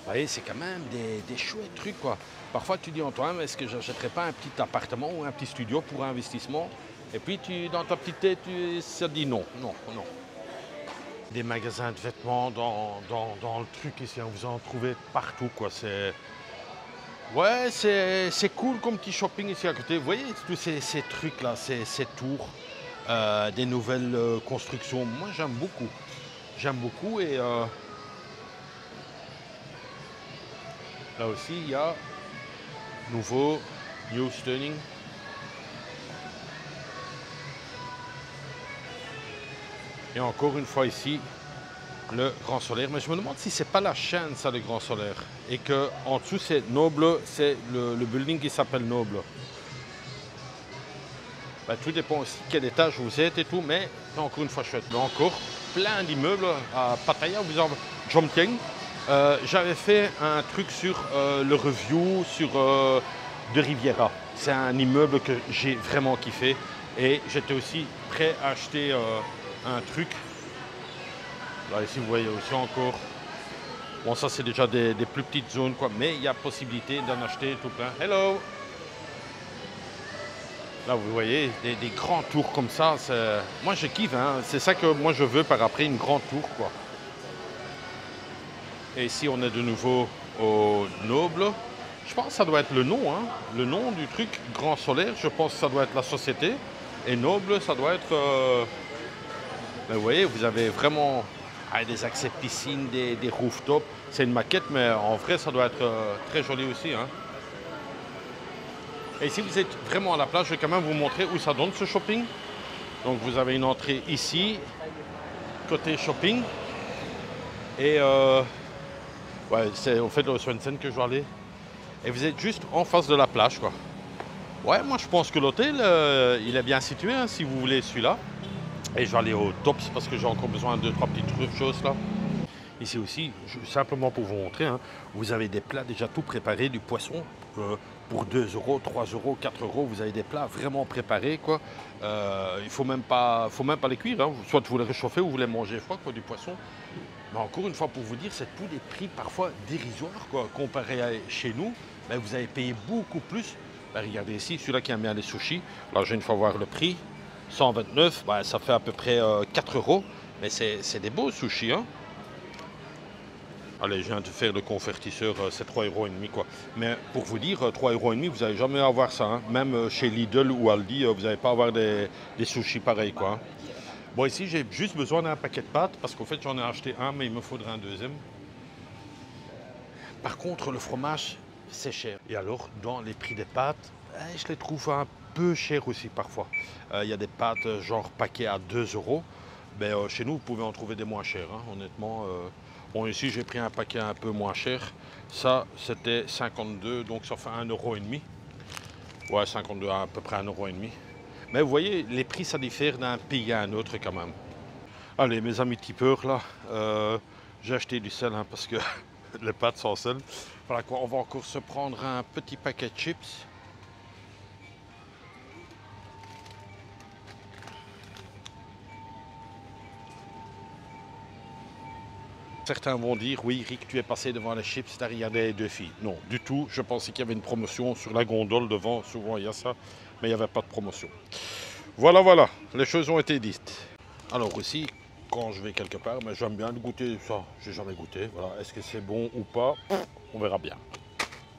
voyez, c'est quand même des chouettes trucs, quoi. Parfois, tu dis en toi-même, est-ce que j'achèterais pas un petit appartement ou un petit studio pour investissement? Et puis, dans ta petite tête, ça dit non, non, non. Des magasins de vêtements dans le truc ici, hein, vous en trouvez partout, quoi. Ouais, c'est cool comme petit shopping ici à côté. Vous voyez, tous ces trucs-là, ces tours, des nouvelles constructions. Moi, j'aime beaucoup. J'aime beaucoup et là aussi, il y a nouveau New Stunning. Et encore une fois ici, le Grand Solaire. Mais je me demande si c'est pas la chaîne, ça, le Grand Solaire. Et qu'en dessous, c'est Noble, c'est le building qui s'appelle Noble. Ben, tout dépend aussi quel étage vous êtes et tout, mais encore une fois chouette. Mais encore plein d'immeubles à Pattaya, vous en Jomtien. J'avais fait un truc sur le review de Riviera. C'est un immeuble que j'ai vraiment kiffé et j'étais aussi prêt à acheter un truc. Là ici vous voyez aussi encore. Bon ça c'est déjà des plus petites zones quoi, mais il y a possibilité d'en acheter tout plein. Hello. Là vous voyez des grands tours comme ça. Moi je kiffe, hein. C'est ça que moi je veux par après, une grande tour quoi. Et ici on est de nouveau au Noble. Je pense que ça doit être le nom, hein. Le nom du truc Grand Solaire, je pense que ça doit être la société. Et Noble, ça doit être... Ben, vous voyez, vous avez vraiment des accès piscines, des rooftops. C'est une maquette, mais en vrai, ça doit être très joli aussi. Hein. Et si vous êtes vraiment à la plage, je vais quand même vous montrer où ça donne ce shopping. Donc vous avez une entrée ici, côté shopping. Et ouais, c'est au fait le Swensen que je vais aller. Et vous êtes juste en face de la plage, quoi. Ouais, moi je pense que l'hôtel, il est bien situé, hein, si vous voulez celui-là. Et je vais aller au Tops parce que j'ai encore besoin de 2-3 petites choses là. Ici aussi, simplement pour vous montrer, hein, vous avez des plats déjà tout préparés, du poisson pour 2 €, 3 €, 4 €. Vous avez des plats vraiment préparés, quoi. Il faut même pas les cuire, hein. Soit vous les réchauffez ou vous les mangez froid, quoi, du poisson. Mais encore une fois, pour vous dire, c'est tous des prix parfois dérisoires, quoi, comparé à chez nous. Ben, vous avez payé beaucoup plus Ben, regardez ici, celui-là qui aime bien les sushis. Alors, je viens une fois voir le prix. 129, ben, ça fait à peu près 4 euros. Mais c'est des beaux sushis, hein. Allez, je viens de faire le convertisseur, c'est 3,5 € quoi. Mais pour vous dire, 3,5 €, vous n'allez jamais avoir ça. Hein. Même chez Lidl ou Aldi, vous n'allez pas avoir des sushis pareils, quoi. Bon, ici, j'ai juste besoin d'un paquet de pâtes parce qu'en fait, j'en ai acheté un, mais il me faudrait un deuxième. Par contre, le fromage, c'est cher. Et alors, dans les prix des pâtes, je les trouve un peu chers aussi parfois. Il y a des pâtes genre paquet à 2 €. Mais chez nous, vous pouvez en trouver des moins chers, hein, honnêtement. Bon, ici, j'ai pris un paquet un peu moins cher. Ça, c'était 52, donc ça fait 1,5 €. Ouais, 52, à peu près 1,5 €. Mais vous voyez, les prix, ça diffère d'un pays à un autre quand même. Allez, mes amis tipeurs, là, j'ai acheté du sel, hein, parce que les pâtes sans sel. Voilà quoi, on va encore se prendre un petit paquet de chips. Certains vont dire, oui, Rick, tu es passé devant les chips, tu as regardé les deux filles. Non, du tout. Je pensais qu'il y avait une promotion sur la gondole devant. Souvent, il y a ça. Mais il n'y avait pas de promotion. Voilà, voilà. Les choses ont été dites. Alors aussi, quand je vais quelque part, mais j'aime bien le goûter. Ça, j'ai jamais goûté. Voilà. Est-ce que c'est bon ou pas? On verra bien.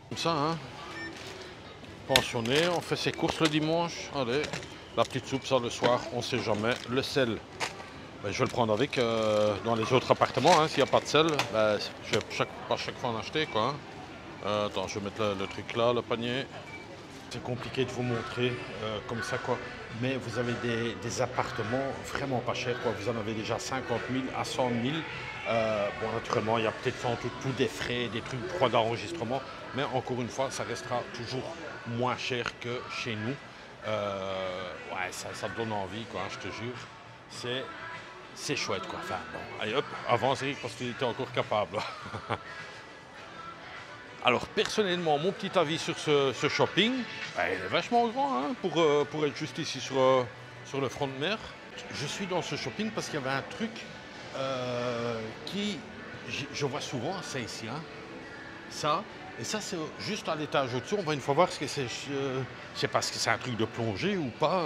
Comme ça, hein. Pensionné, on fait ses courses le dimanche. Allez, la petite soupe, ça, le soir, on ne sait jamais. Le sel. Ben, je vais le prendre avec dans les autres appartements, hein. S'il n'y a pas de sel, ben, je vais pas chaque fois en acheter, quoi, hein. Attends, je vais mettre le truc là, le panier. C'est compliqué de vous montrer comme ça, quoi. Mais vous avez des appartements vraiment pas chers, quoi. Vous en avez déjà 50 000 à 100 000. Bon, naturellement, il y a peut-être sans tout des frais, des trucs, droits d'enregistrement. Mais encore une fois, ça restera toujours moins cher que chez nous. Ouais, ça donne envie, quoi, hein, je te jure. C'est chouette, quoi. Enfin, bon, allez hop, avance Eric parce qu'il était encore capable. Alors, personnellement, mon petit avis sur ce shopping, ben, il est vachement grand, hein, pour être juste ici sur le front de mer. Je suis dans ce shopping parce qu'il y avait un truc qui, je vois souvent, c'est ici, hein, ça. Et ça, c'est juste à l'étage au-dessus. On va une fois voir ce que c'est. Je sais pas si c'est un truc de plongée ou pas.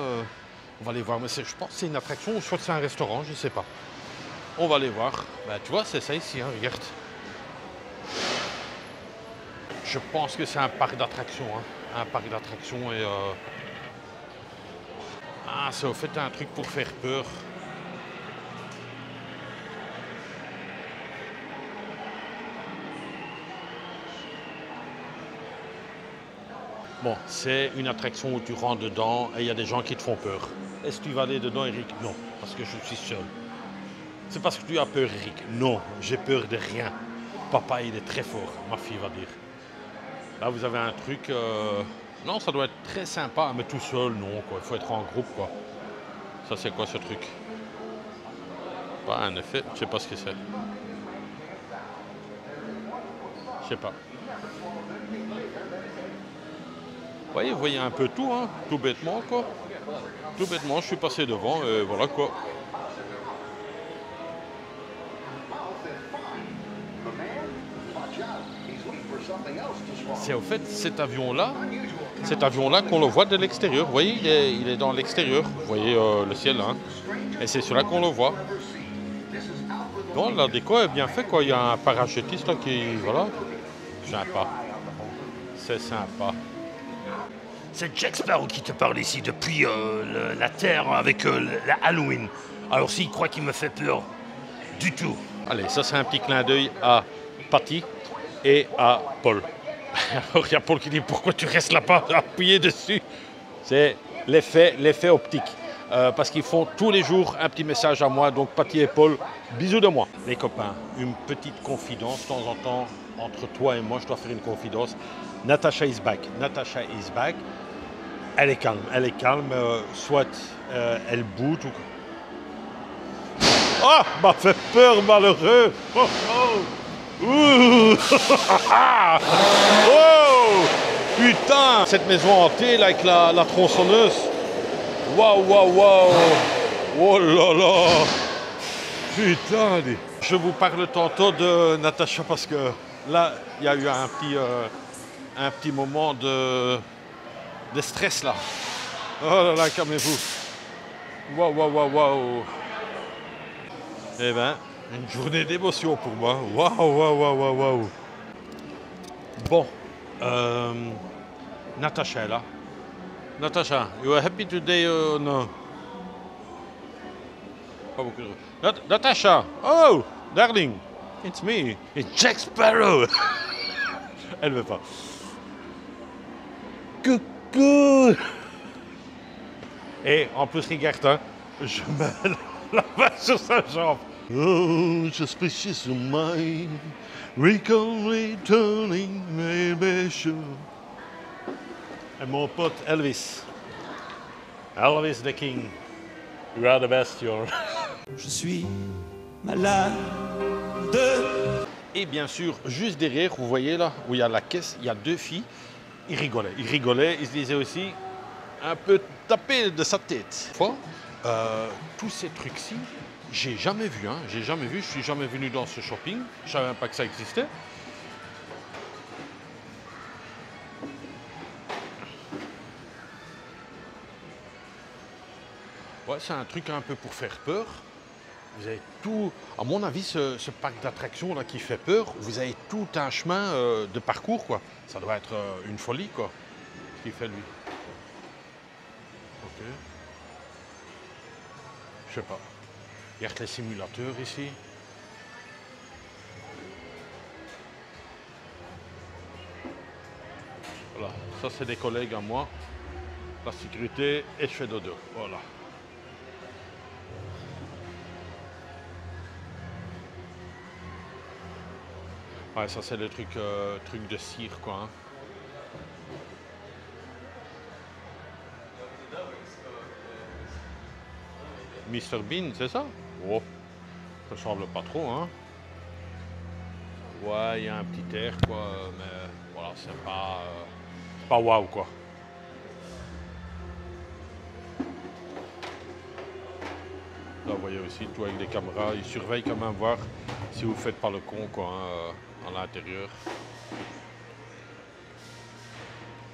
On va aller voir, mais je pense que c'est une attraction ou soit c'est un restaurant, je ne sais pas. On va aller voir. Ben, tu vois, c'est ça ici, hein, regarde. Je pense que c'est un parc d'attractions, hein. Un parc d'attractions et... Ah, c'est au fait un truc pour faire peur. Bon, c'est une attraction où tu rentres dedans et il y a des gens qui te font peur. Est-ce que tu vas aller dedans, Eric? Non, parce que je suis seul. C'est parce que tu as peur, Eric? Non, j'ai peur de rien. Papa, il est très fort, ma fille va dire. Là, vous avez un truc... Non, ça doit être très sympa, mais tout seul, non, quoi. Il faut être en groupe, quoi. Ça, c'est quoi, ce truc? Pas un effet, je sais pas ce que c'est. Je sais pas. Vous voyez un peu tout, hein, tout bêtement, quoi. Tout bêtement, je suis passé devant, et voilà, quoi. C'est au fait cet avion-là qu'on le voit de l'extérieur. Vous voyez, il est dans l'extérieur. Vous voyez le ciel, hein. Et c'est celui-là qu'on le voit. Donc la déco est bien faite, quoi. Il y a un parachutiste là qui... Voilà. Sympa. C'est sympa. C'est Jack Sparrow qui te parle ici depuis la Terre avec la Halloween. Alors s'il croit qu'il me fait peur, du tout. Allez, ça c'est un petit clin d'œil à Patty et à Paul. Alors il y a Paul qui dit pourquoi tu restes là-bas appuyé dessus. C'est l'effet optique. Parce qu'ils font tous les jours un petit message à moi. Donc Patty et Paul, bisous de moi. Les copains, une petite confidence de temps en temps entre toi et moi. Je dois faire une confidence. Natasha is back. Natasha is back. Elle est calme. Soit elle boot ou... Oh, m'a fait peur, malheureux. Oh, oh. Ouh. Oh, putain. Cette maison hantée là avec la tronçonneuse. Waouh. Oh là là. Putain. Je vous parle tantôt de Natasha parce que là, il y a eu un petit moment de de stress là. Oh là là, calmez-vous. Waouh, waouh, waouh, waouh. Eh ben, une journée d'émotion pour moi. Waouh, waouh, waouh, waouh, waouh. Bon, Natasha est là. Natasha, you are happy today or no? Pas beaucoup de... Natasha, oh, darling, it's me, it's Jack Sparrow. Elle veut pas. Coucou. Et en plus, regarde, hein, je mets la main sur sa jambe. Oh, suspicious of mine, recall returning, maybe sure. Et mon pote Elvis. Elvis the King. You are the best, you're. Je suis malade. Et bien sûr, juste derrière, vous voyez là, où il y a la caisse, il y a deux filles. Ils rigolaient, ils se disaient aussi un peu taper de sa tête. Tous ces trucs-ci, j'ai jamais vu, hein. J'ai jamais vu, je suis jamais venu dans ce shopping. Je savais même pas que ça existait. Ouais, c'est un truc un peu pour faire peur. Vous avez tout, à mon avis, ce parc d'attractions là qui fait peur, vous avez tout un chemin de parcours, quoi. Ça doit être une folie, quoi, ce qu'il fait lui. Ok. Je sais pas. Regarde les simulateurs ici. Voilà, ça c'est des collègues à moi. La sécurité et je fais dodo. Voilà. Ouais, ça c'est le truc de cire, quoi. Hein. Mr Bean, c'est ça? Oh, ça semble pas trop, hein. Ouais, il y a un petit air, quoi, mais voilà, c'est pas waouh, quoi. Là, vous voyez aussi, tout avec des caméras, ils surveillent quand même voir si vous faites pas le con, quoi, hein, à l'intérieur.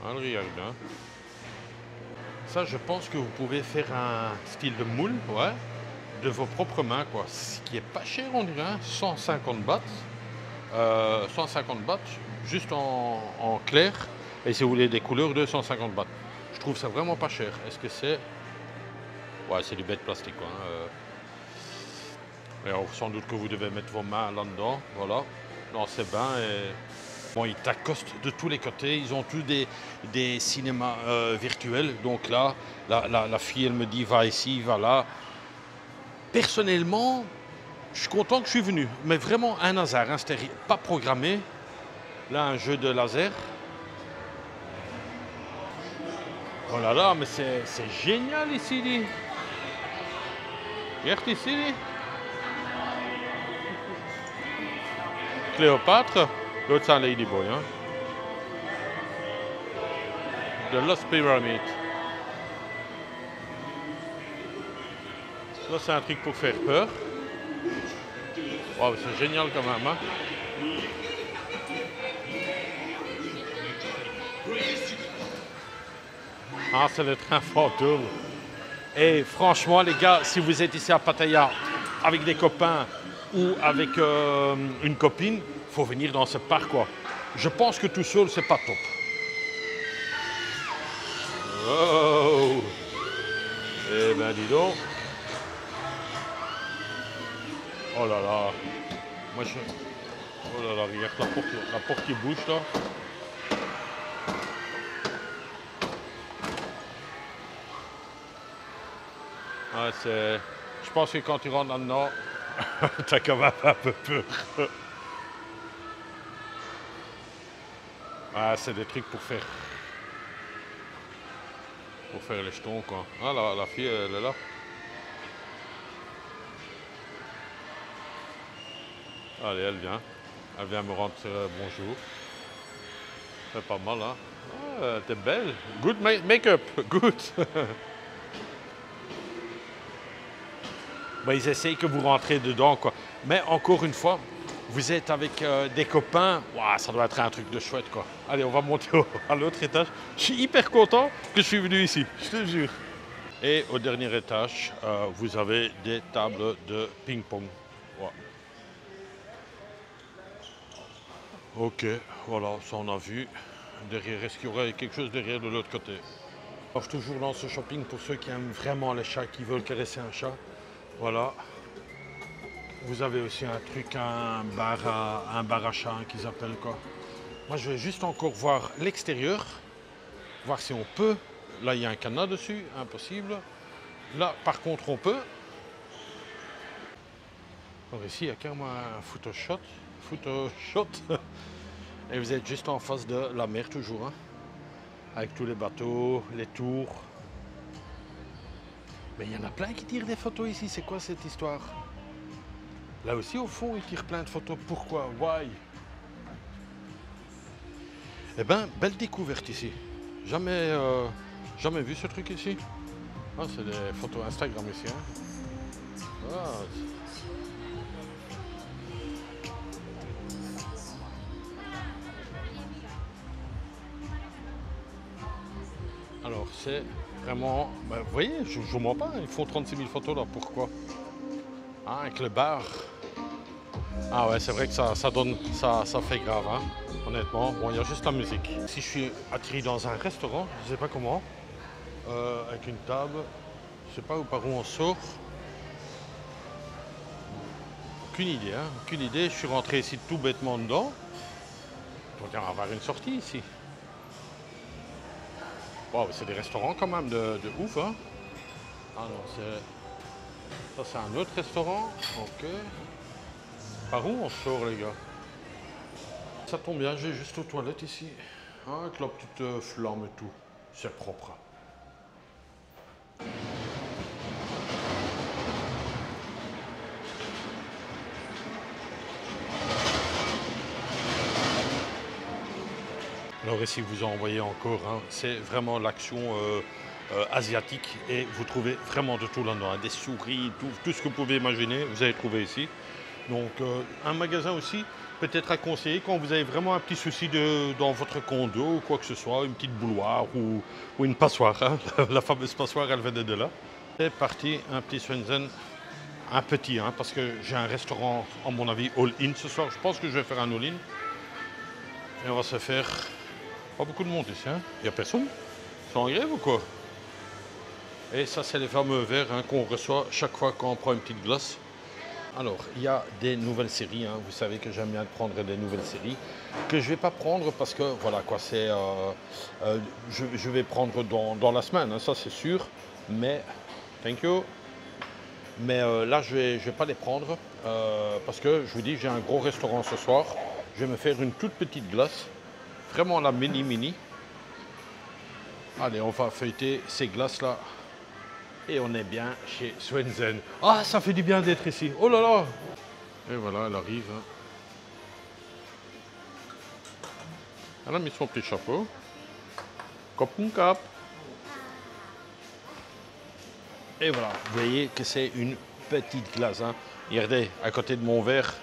Alors, regarde, hein. Ça, je pense que vous pouvez faire un style de moule, ouais, de vos propres mains, quoi. Ce qui est pas cher, on dirait, hein, 150 bahts. 150 bahts, juste en clair. Et si vous voulez des couleurs, 250 bahts. Je trouve ça vraiment pas cher. Est-ce que c'est... Ouais, c'est du bête plastique, quoi. Hein. Et alors, sans doute que vous devez mettre vos mains là-dedans, voilà, dans ces bains. Et... Bon, ils t'accostent de tous les côtés. Ils ont tous des cinémas virtuels. Donc là, la fille, elle me dit, va ici, va là. Personnellement, je suis content que je suis venu. Mais vraiment un hasard, hein, c'était pas programmé. Là, un jeu de laser. Oh là là, mais c'est génial ici, dis. Regarde ici, dis. Cléopâtre. L'autre, c'est un Ladyboy. Hein. The Lost Pyramid. Ça, c'est un truc pour faire peur. Wow, c'est génial quand même. Hein. Ah, c'est le train fantôme. Et franchement, les gars, si vous êtes ici à Pattaya avec des copains ou avec une copine, il faut venir dans ce parc, quoi. Je pense que tout seul, c'est pas top. Oh! Eh ben, dis donc. Oh là là. Moi, je... Oh là là, regarde la porte qui bouge, là. Ouais, c'est... Je pense que quand tu rentres là-dedans, t'as quand même un peu peur. Ah, c'est des trucs pour faire les jetons, quoi. Ah, la fille, elle est là. Allez, elle vient. Elle vient me rendre bonjour. C'est pas mal, hein. Ah, t'es belle. Good make-up. Good. Ben, ils essayent que vous rentrez dedans, quoi. Mais encore une fois, vous êtes avec des copains, ouah, ça doit être un truc de chouette quoi. Allez, on va monter à l'autre étage. Je suis hyper content que je suis venu ici, je te jure. Et au dernier étage, vous avez des tables de ping-pong. Ouais. Ok, voilà, ça on a vu. Derrière, est-ce qu'il y aurait quelque chose derrière de l'autre côté? Alors, toujours dans ce shopping pour ceux qui aiment vraiment les chats, qui veulent caresser un chat. Voilà. Vous avez aussi un truc, un bar à chat qu'ils appellent quoi. Moi, je vais juste encore voir l'extérieur, voir si on peut. Là, il y a un cadenas dessus, impossible. Là, par contre, on peut. Alors ici, il y a carrément un photoshop. Et vous êtes juste en face de la mer toujours, hein, avec tous les bateaux, les tours. Mais il y en a plein qui tirent des photos ici. C'est quoi cette histoire? Là aussi, au fond, ils tirent plein de photos. Pourquoi? Why? Eh bien, belle découverte ici. Jamais vu ce truc ici. Ah, c'est des photos Instagram ici. Hein. Ah. Alors, c'est vraiment... Ben, vous voyez, je ne mens pas, ils font 36 000 photos là, pourquoi? Ah, avec le bar. Ah ouais, c'est vrai que ça fait grave, hein, honnêtement. Bon, il y a juste la musique. Si je suis atterri dans un restaurant, je ne sais pas comment, avec une table, je ne sais pas par où on sort. Aucune idée, hein, aucune idée. Je suis rentré ici tout bêtement dedans. Donc, il va y avoir une sortie ici. Wow, c'est des restaurants quand même de ouf, hein. Ah non, ça c'est un autre restaurant. Ok. Par où on sort, les gars? Ça tombe bien, j'ai juste aux toilettes ici. Ah, avec la petite flamme et tout. C'est propre. Alors ici, vous en voyez encore, hein, c'est vraiment l'action asiatique et vous trouvez vraiment de tout là-dedans, hein, des souris, tout ce que vous pouvez imaginer, vous allez trouver ici. Donc un magasin aussi peut-être à conseiller quand vous avez vraiment un petit souci dans votre condo ou quoi que ce soit, une petite bouilloire ou une passoire. Hein. La fameuse passoire, elle venait de là. C'est parti, un petit Swensen, un petit, hein, parce que j'ai un restaurant, à mon avis, all-in ce soir. Je pense que je vais faire un all-in. Et on va se faire... Pas beaucoup de monde ici, hein. Il n'y a personne. C'est en grève ou quoi? Et ça, c'est les fameux verres, hein, qu'on reçoit chaque fois qu'on prend une petite glace. Alors, il y a des nouvelles séries, hein. Vous savez que j'aime bien prendre des nouvelles séries, que je ne vais pas prendre parce que, voilà quoi, c'est... je vais prendre dans la semaine, hein, ça c'est sûr, mais... Thank you. Mais là, je vais pas les prendre parce que, je vous dis, j'ai un gros restaurant ce soir. Je vais me faire une toute petite glace. Vraiment la mini. Allez, on va feuilleter ces glaces-là. Et on est bien chez Swensen. Ah, ça fait du bien d'être ici. Oh là là! Et voilà, elle arrive. Hein. Elle a mis son petit chapeau. Cap. Et voilà, vous voyez que c'est une petite glace. Hein. Regardez, à côté de mon verre,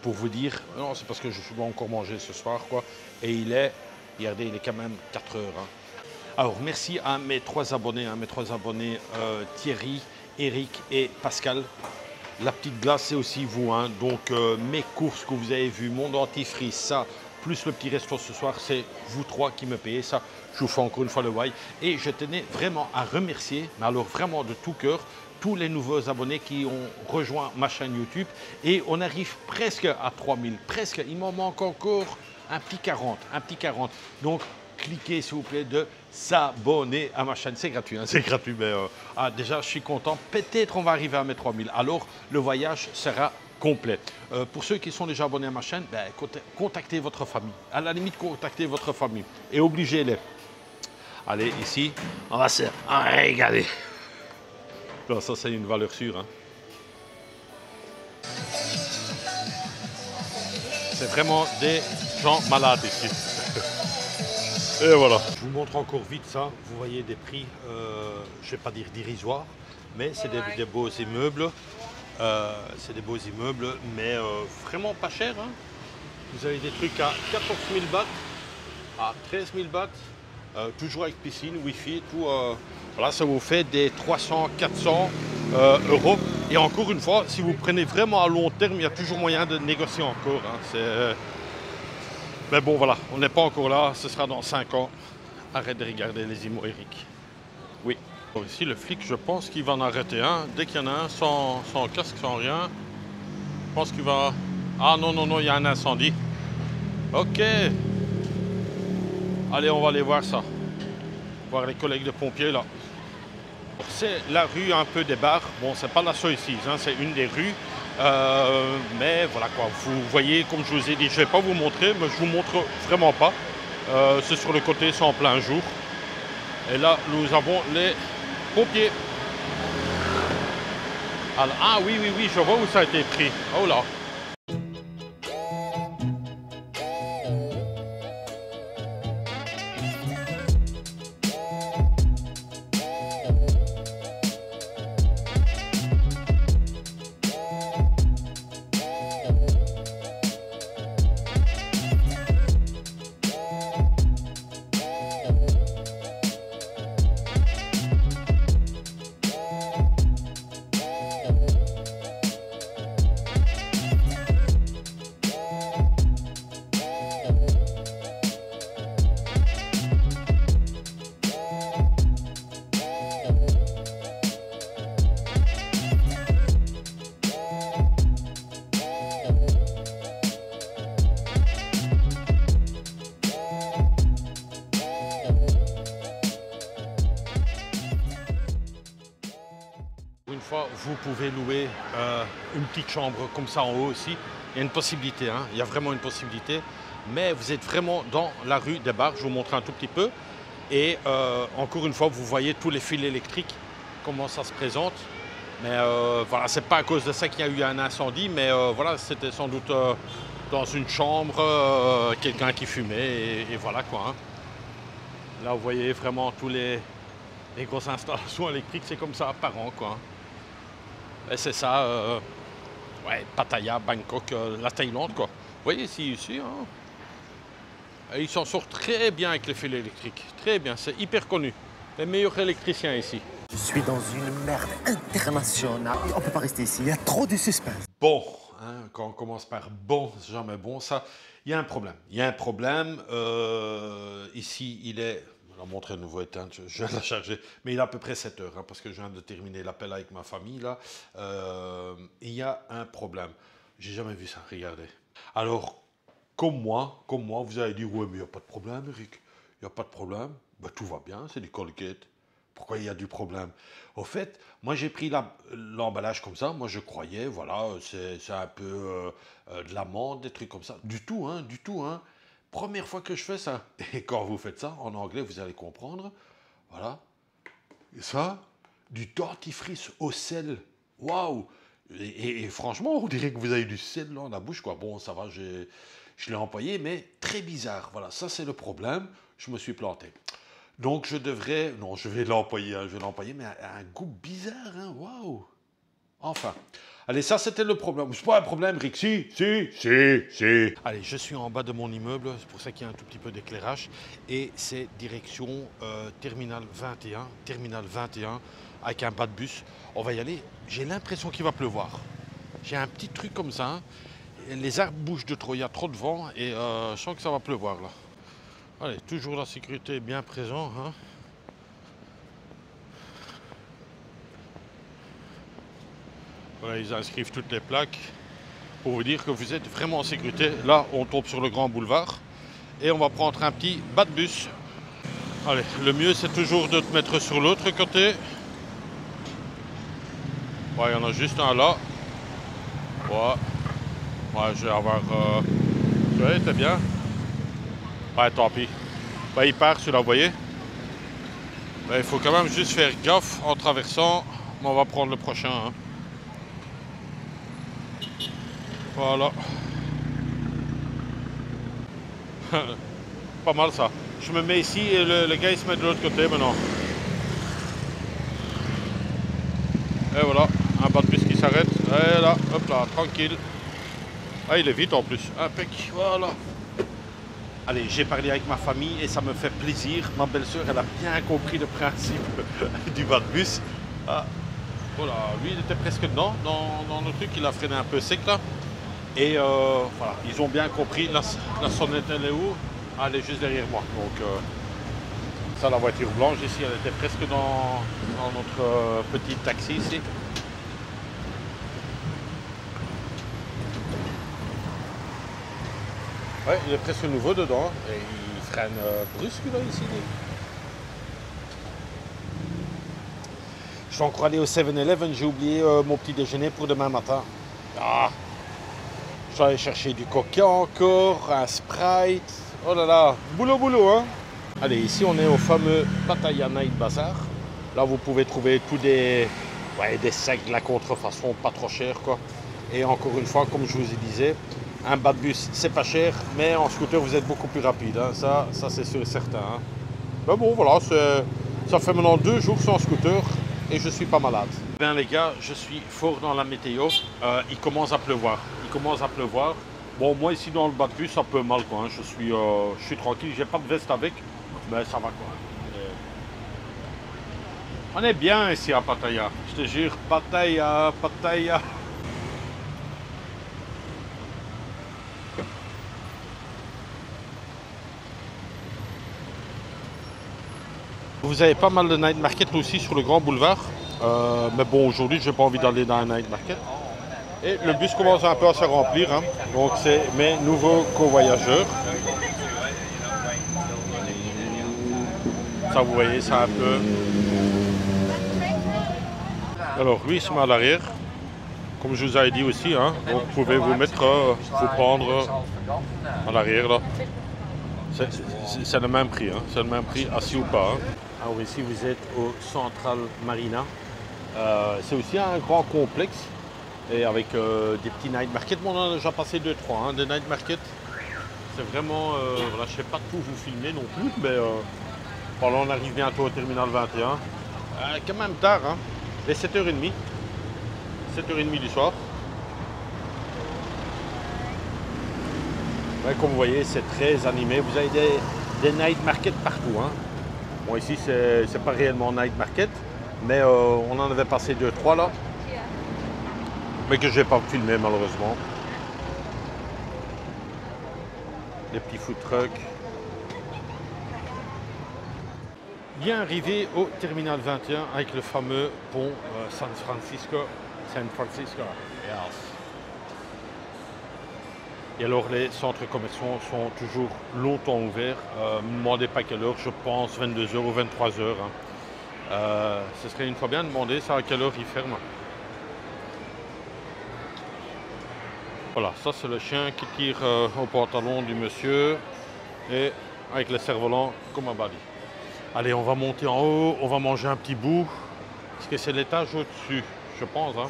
pour vous dire, non, c'est parce que je dois encore manger ce soir, quoi. Et regardez, il est quand même 4 heures. Hein. Alors, merci à mes 3 abonnés, Thierry, Eric et Pascal. La petite glace, c'est aussi vous. Hein. Donc, mes courses que vous avez vues, mon dentifrice, ça, plus le petit resto ce soir, c'est vous 3 qui me payez. Ça, je vous fais encore une fois le why. Et je tenais vraiment à remercier, mais alors vraiment de tout cœur, tous les nouveaux abonnés qui ont rejoint ma chaîne YouTube. Et on arrive presque à 3000, presque. Il m'en manque encore un petit 40. Donc, cliquez s'il vous plaît de s'abonner à ma chaîne. C'est gratuit, hein, c'est gratuit. Mais déjà, je suis content. Peut-être on va arriver à mes 3000. Alors, le voyage sera complet. Pour ceux qui sont déjà abonnés à ma chaîne, ben, contactez votre famille. À la limite, contactez votre famille et obligez-les. Allez, ici, on va se régaler. Alors, ça, c'est une valeur sûre. Hein. C'est vraiment des gens malades ici. Et voilà. Je vous montre encore vite ça. Vous voyez des prix, je ne vais pas dire dérisoires, mais c'est des beaux immeubles. C'est des beaux immeubles, mais vraiment pas cher. Hein. Vous avez des trucs à 14 000 bahts, à 13 000 bahts, toujours avec piscine, wifi, tout. Voilà, ça vous fait des 300, 400 euros. Et encore une fois, si vous prenez vraiment à long terme, il y a toujours moyen de négocier encore. Hein. Mais bon, voilà, on n'est pas encore là, ce sera dans 5 ans. Arrête de regarder les IMO, Eric. Oui. Ici, le flic, je pense qu'il va en arrêter un. Dès qu'il y en a un sans casque, sans rien, je pense qu'il va... Ah non, non, non, il y a un incendie. Ok. Allez, on va aller voir ça. Voir les collègues de pompiers, là. C'est la rue un peu des bars. Bon, c'est pas la Soïcise, hein, c'est une des rues. Mais voilà quoi, vous voyez, comme je vous ai dit, je ne vais pas vous montrer, mais je vous montre vraiment pas. C'est sur le côté, c'est en plein jour. Et là, nous avons les pompiers. Alors, ah oui, oui, oui, je vois où ça a été pris. Oh là. Une fois, vous pouvez louer une petite chambre comme ça en haut aussi. Il y a une possibilité, hein. Il y a vraiment une possibilité. Mais vous êtes vraiment dans la rue des bars. Je vous montre un tout petit peu. Et encore une fois, vous voyez tous les fils électriques, comment ça se présente. Mais voilà, c'est pas à cause de ça qu'il y a eu un incendie. Mais voilà, c'était sans doute dans une chambre, quelqu'un qui fumait. Et voilà quoi. Hein. Là, vous voyez vraiment tous les grosses installations électriques. C'est comme ça par an, quoi. Et c'est ça, ouais, Pattaya, Bangkok, la Thaïlande, quoi. Vous voyez ici, hein. Et ils s'en sortent très bien avec les fils électriques. Très bien, c'est hyper connu. Les meilleurs électriciens ici. Je suis dans une merde internationale. On ne peut pas rester ici, il y a trop de suspense. Bon, hein, quand on commence par bon, c'est jamais bon, ça. Il y a un problème. Il y a un problème. Ici, il est... Je vais montrer une nouveau éteinte, je vais la charger. Mais il est à peu près 7 heures, hein, parce que je viens de terminer l'appel avec ma famille, là. Il y a un problème. J'ai jamais vu ça, regardez. Alors, comme moi, vous allez dire, ouais, mais il n'y a pas de problème, Eric. Il n'y a pas de problème. Ben, tout va bien, c'est du Colgate. Pourquoi il y a du problème? Au fait, moi, j'ai pris l'emballage comme ça. Moi, je croyais, voilà, c'est un peu de l'amande, des trucs comme ça. Du tout, hein, du tout, hein. Première fois que je fais ça. Et quand vous faites ça, en anglais, vous allez comprendre. Voilà. Et ça, du dentifrice au sel. Waouh! Et franchement, on dirait que vous avez du sel dans la bouche, quoi. Bon, ça va, je l'ai employé, mais très bizarre. Voilà, ça, c'est le problème. Je me suis planté. Donc, je devrais... Non, je vais l'employer, hein, mais un goût bizarre, hein. Waouh! Enfin... Allez, ça, c'était le problème. C'est pas un problème, Rick. Si. Allez, je suis en bas de mon immeuble. C'est pour ça qu'il y a un tout petit peu d'éclairage. Et c'est direction Terminal 21. Terminal 21, avec un bas de bus. On va y aller. J'ai l'impression qu'il va pleuvoir. J'ai un petit truc comme ça. Hein. Les arbres bougent de trop. Il y a trop de vent. Et je sens que ça va pleuvoir, là. Allez, toujours la sécurité bien présente. Hein. Voilà, ils inscrivent toutes les plaques pour vous dire que vous êtes vraiment en sécurité. Là, on tombe sur le grand boulevard et on va prendre un petit bas de bus. Allez, le mieux, c'est toujours de te mettre sur l'autre côté. Ouais, il y en a juste un là. Ouais, je vais avoir... Ouais, t'es bien. Ouais, tant pis. Bah, il part, celui-là, vous voyez. Bah, il faut quand même juste faire gaffe en traversant. Mais on va prendre le prochain. Hein. Voilà. Pas mal ça. Je me mets ici et le gars il se met de l'autre côté maintenant. Et voilà, un bas de bus qui s'arrête. Et là, hop là, tranquille. Ah, il est vite en plus. Impec, voilà. Allez, j'ai parlé avec ma famille et ça me fait plaisir. Ma belle-sœur, elle a bien compris le principe du bas de bus. Ah, voilà, lui, il était presque dedans, dans le truc. Il a freiné un peu sec là. Et voilà, ils ont bien compris. La sonnette, elle est où? Ah, elle est juste derrière moi. Donc, ça, la voiture blanche ici, elle était presque dans notre petit taxi ici. Ouais, il est presque nouveau dedans et il freine brusque là ici. Je vais encore aller au 7-Eleven, j'ai oublié mon petit déjeuner pour demain matin. Ah, je vais aller chercher du coca encore, un Sprite. Oh là là, boulot hein. Allez, ici on est au fameux Pattaya Night Bazaar. Là vous pouvez trouver tous des sacs de la contrefaçon pas trop cher quoi. Et encore une fois, comme je vous disais, un bas de bus, c'est pas cher, mais en scooter, vous êtes beaucoup plus rapide. Hein. Ça c'est sûr et certain. Hein. Mais bon, voilà, ça fait maintenant 2 jours sans scooter et je suis pas malade. Bien les gars, je suis fort dans la météo. Il commence à pleuvoir. Bon, moi ici dans le bas de bus, ça peut mal quoi. Hein. Je suis tranquille, j'ai pas de veste avec, mais ça va quoi. On est bien ici à Pattaya. Je te jure, Pattaya. Vous avez pas mal de night market aussi sur le grand boulevard. Mais bon, aujourd'hui, j'ai pas envie d'aller dans un night market. Et le bus commence un peu à se remplir. Hein. Donc, c'est mes nouveaux co-voyageurs. Ça, vous voyez, c'est un peu... Alors, lui, il se met à l'arrière. Comme je vous avais dit aussi, hein. Donc, vous pouvez vous mettre, vous prendre à l'arrière, là. C'est le même prix, hein. C'est le même prix, assis ou pas. Hein. Alors ici, vous êtes au Central Marina. C'est aussi un grand complexe et avec des petits night market. Bon, on en a déjà passé 2-3, hein, des night market. C'est vraiment, voilà, je ne sais pas tout vous filmer non plus, mais voilà, on arrive bientôt au terminal 21. Quand même tard, hein. Il est 7h30. 7h30 du soir. Ouais, comme vous voyez, c'est très animé. Vous avez des night market partout. Hein. Bon, ici, c'est pas réellement night market, mais on en avait passé 2-3 là. Mais que je n'ai pas filmé malheureusement. Des petits food trucks. Bien arrivé au terminal 21 avec le fameux pont San Francisco. Yes. Et alors les centres commerciaux sont toujours longtemps ouverts. Ne me demandez pas quelle heure, je pense 22h ou 23h. Hein. Ce serait une fois bien de demander ça à quelle heure ils ferment. Voilà, ça c'est le chien qui tire au pantalon du monsieur et avec le cerf-volant comme un bali. Allez, on va monter en haut, on va manger un petit bout. Est-ce que c'est l'étage au-dessus? Je pense. Hein.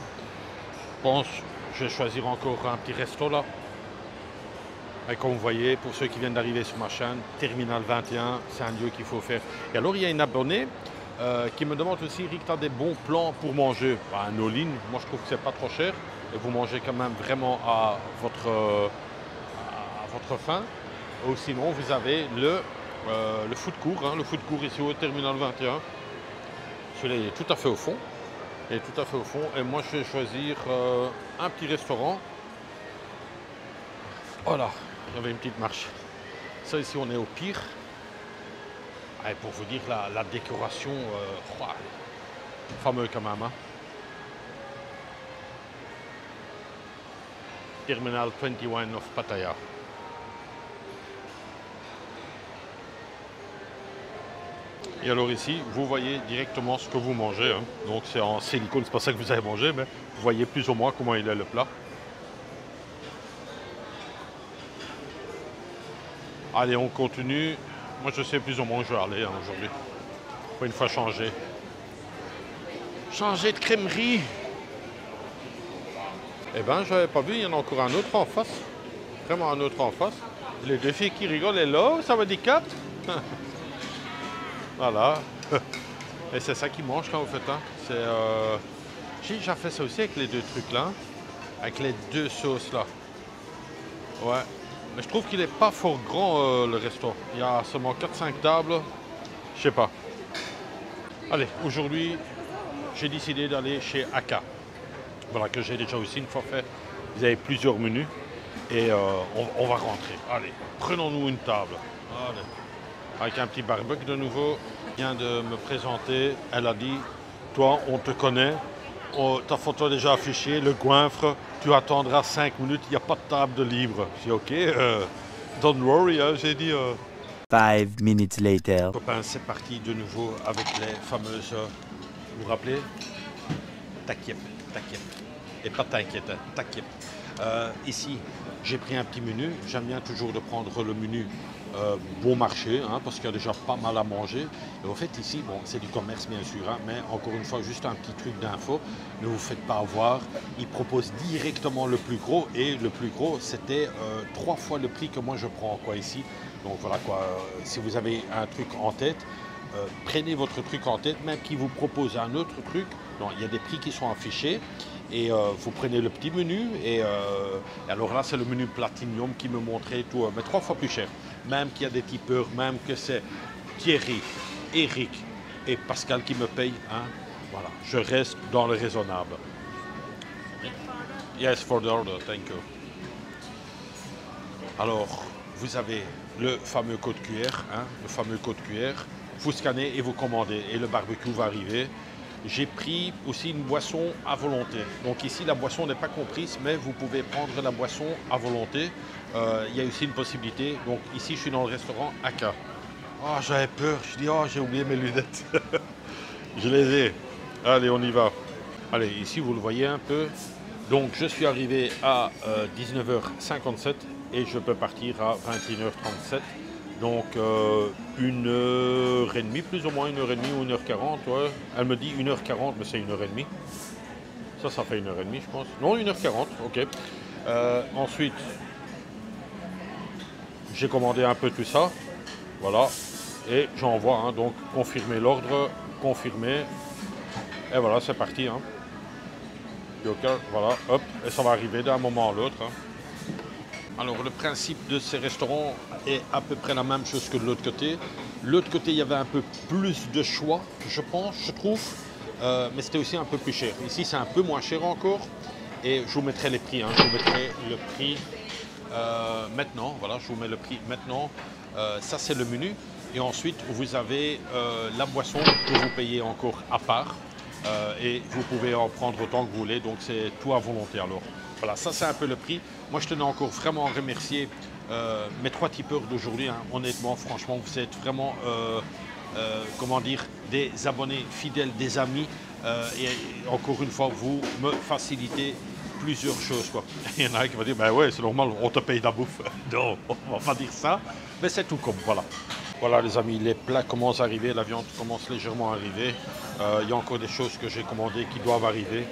Je pense que je vais choisir encore un petit resto là. Et comme vous voyez, pour ceux qui viennent d'arriver sur ma chaîne, Terminal 21, c'est un lieu qu'il faut faire. Et alors, il y a une abonnée qui me demande aussi, Rick, tu as des bons plans pour manger? Un all-in, moi je trouve que c'est pas trop cher. Et vous mangez quand même vraiment à votre faim. Ou sinon, vous avez le food court, hein, le food court ici au Terminal 21. Celui-là, il est tout à fait au fond. Et moi, je vais choisir un petit restaurant. Voilà, il y avait une petite marche. Ça, ici, on est au Pier. Et pour vous dire, la décoration, fameux quand même. Hein. Terminal 21 of Pattaya. Et alors ici, vous voyez directement ce que vous mangez. Hein. Donc c'est en silicone, c'est pas ça que vous avez mangé, mais vous voyez plus ou moins comment il est le plat. Allez, on continue. Moi, je sais plus ou moins où je vais aller hein, aujourd'hui. Pour une fois changer. Changer de crèmerie. Eh ben, je n'avais pas vu, il y en a encore un autre en face. Vraiment un autre en face. Les deux filles qui rigolent, hello, ça va des 4. Voilà. Et c'est ça qu'ils mangent quand vous faites. Hein. J'ai déjà fait ça aussi avec les deux trucs là. avec les deux sauces là. Ouais, mais je trouve qu'il n'est pas fort grand le resto. Il y a seulement 4-5 tables, je sais pas. Allez, aujourd'hui, j'ai décidé d'aller chez Aka. Voilà, que j'ai déjà aussi une fois fait. Vous avez plusieurs menus et on va rentrer. Allez, prenons-nous une table. Allez. Avec un petit barbecue de nouveau. Elle vient de me présenter. Elle a dit, toi, on te connaît. Oh, ta photo est déjà affichée, le goinfre. Tu attendras 5 minutes, il n'y a pas de table de libre. J'ai dit, ok, don't worry, hein, j'ai dit... 5 minutes later. Copains, c'est parti de nouveau avec les fameuses... vous vous rappelez? Takiep. Et pas t'inquiète, hein, takiep. Ici, j'ai pris un petit menu. J'aime bien toujours de prendre le menu bon marché, hein, parce qu'il y a déjà pas mal à manger. Et au fait, ici, bon, c'est du commerce bien sûr, hein, mais encore une fois, juste un petit truc d'info. Ne vous faites pas avoir. Ils proposent directement le plus gros, et le plus gros, c'était 3 fois le prix que moi je prends quoi ici. Donc voilà quoi. Si vous avez un truc en tête, prenez votre truc en tête, même qui vous propose un autre truc. Non, il y a des prix qui sont affichés. Et vous prenez le petit menu et alors là c'est le menu Platinum qui me montrait tout, mais 3 fois plus cher. Même qu'il y a des tipeurs, même que c'est Thierry, Eric et Pascal qui me payent. Hein. Voilà, je reste dans le raisonnable. Yes, for the order, thank you. Alors, vous avez le fameux code QR, hein, le fameux code QR. Vous scannez et vous commandez et le barbecue va arriver. J'ai pris aussi une boisson à volonté. Donc ici, la boisson n'est pas comprise, mais vous pouvez prendre la boisson à volonté. Il y a aussi une possibilité. Donc ici, je suis dans le restaurant Aka. Oh, j'avais peur. Je dis, oh, j'ai oublié mes lunettes. Je les ai. Allez, on y va. Allez, ici, vous le voyez un peu. Donc, je suis arrivé à 19h57 et je peux partir à 21h37. Donc, 1h30, plus ou moins 1h30 ou 1h40. Ouais. Elle me dit 1h40, mais c'est 1h30. Ça fait 1h30, je pense. Non, 1h40, ok. Ensuite, j'ai commandé un peu tout ça. Voilà. Et j'envoie, hein, donc, confirmer l'ordre, confirmer. Et voilà, c'est parti. Hein. Joker, voilà, hop. Et ça va arriver d'un moment à l'autre. Hein. Alors le principe de ces restaurants est à peu près la même chose que de l'autre côté. L'autre côté, il y avait un peu plus de choix, je pense, je trouve. Mais c'était aussi un peu plus cher. Ici, c'est un peu moins cher encore. Et je vous mettrai les prix. Hein. Je vous mettrai le prix maintenant. Voilà, je vous mets le prix maintenant. Ça, c'est le menu. Et ensuite, vous avez la boisson que vous payez encore à part. Et vous pouvez en prendre autant que vous voulez. Donc, c'est tout à volonté alors. Voilà, ça c'est un peu le prix. Moi je tenais encore vraiment à remercier mes 3 tipeurs d'aujourd'hui. Hein. Honnêtement, franchement, vous êtes vraiment, comment dire, des abonnés fidèles, des amis. Et encore une fois, vous me facilitez plusieurs choses. Quoi. Il y en a un qui va dire, ben ouais, c'est normal, on te paye de la bouffe. Non, on va pas dire ça. Mais c'est tout comme, voilà. Voilà les amis, les plats commencent à arriver, la viande commence légèrement à arriver. Il y a encore des choses que j'ai commandées qui doivent arriver.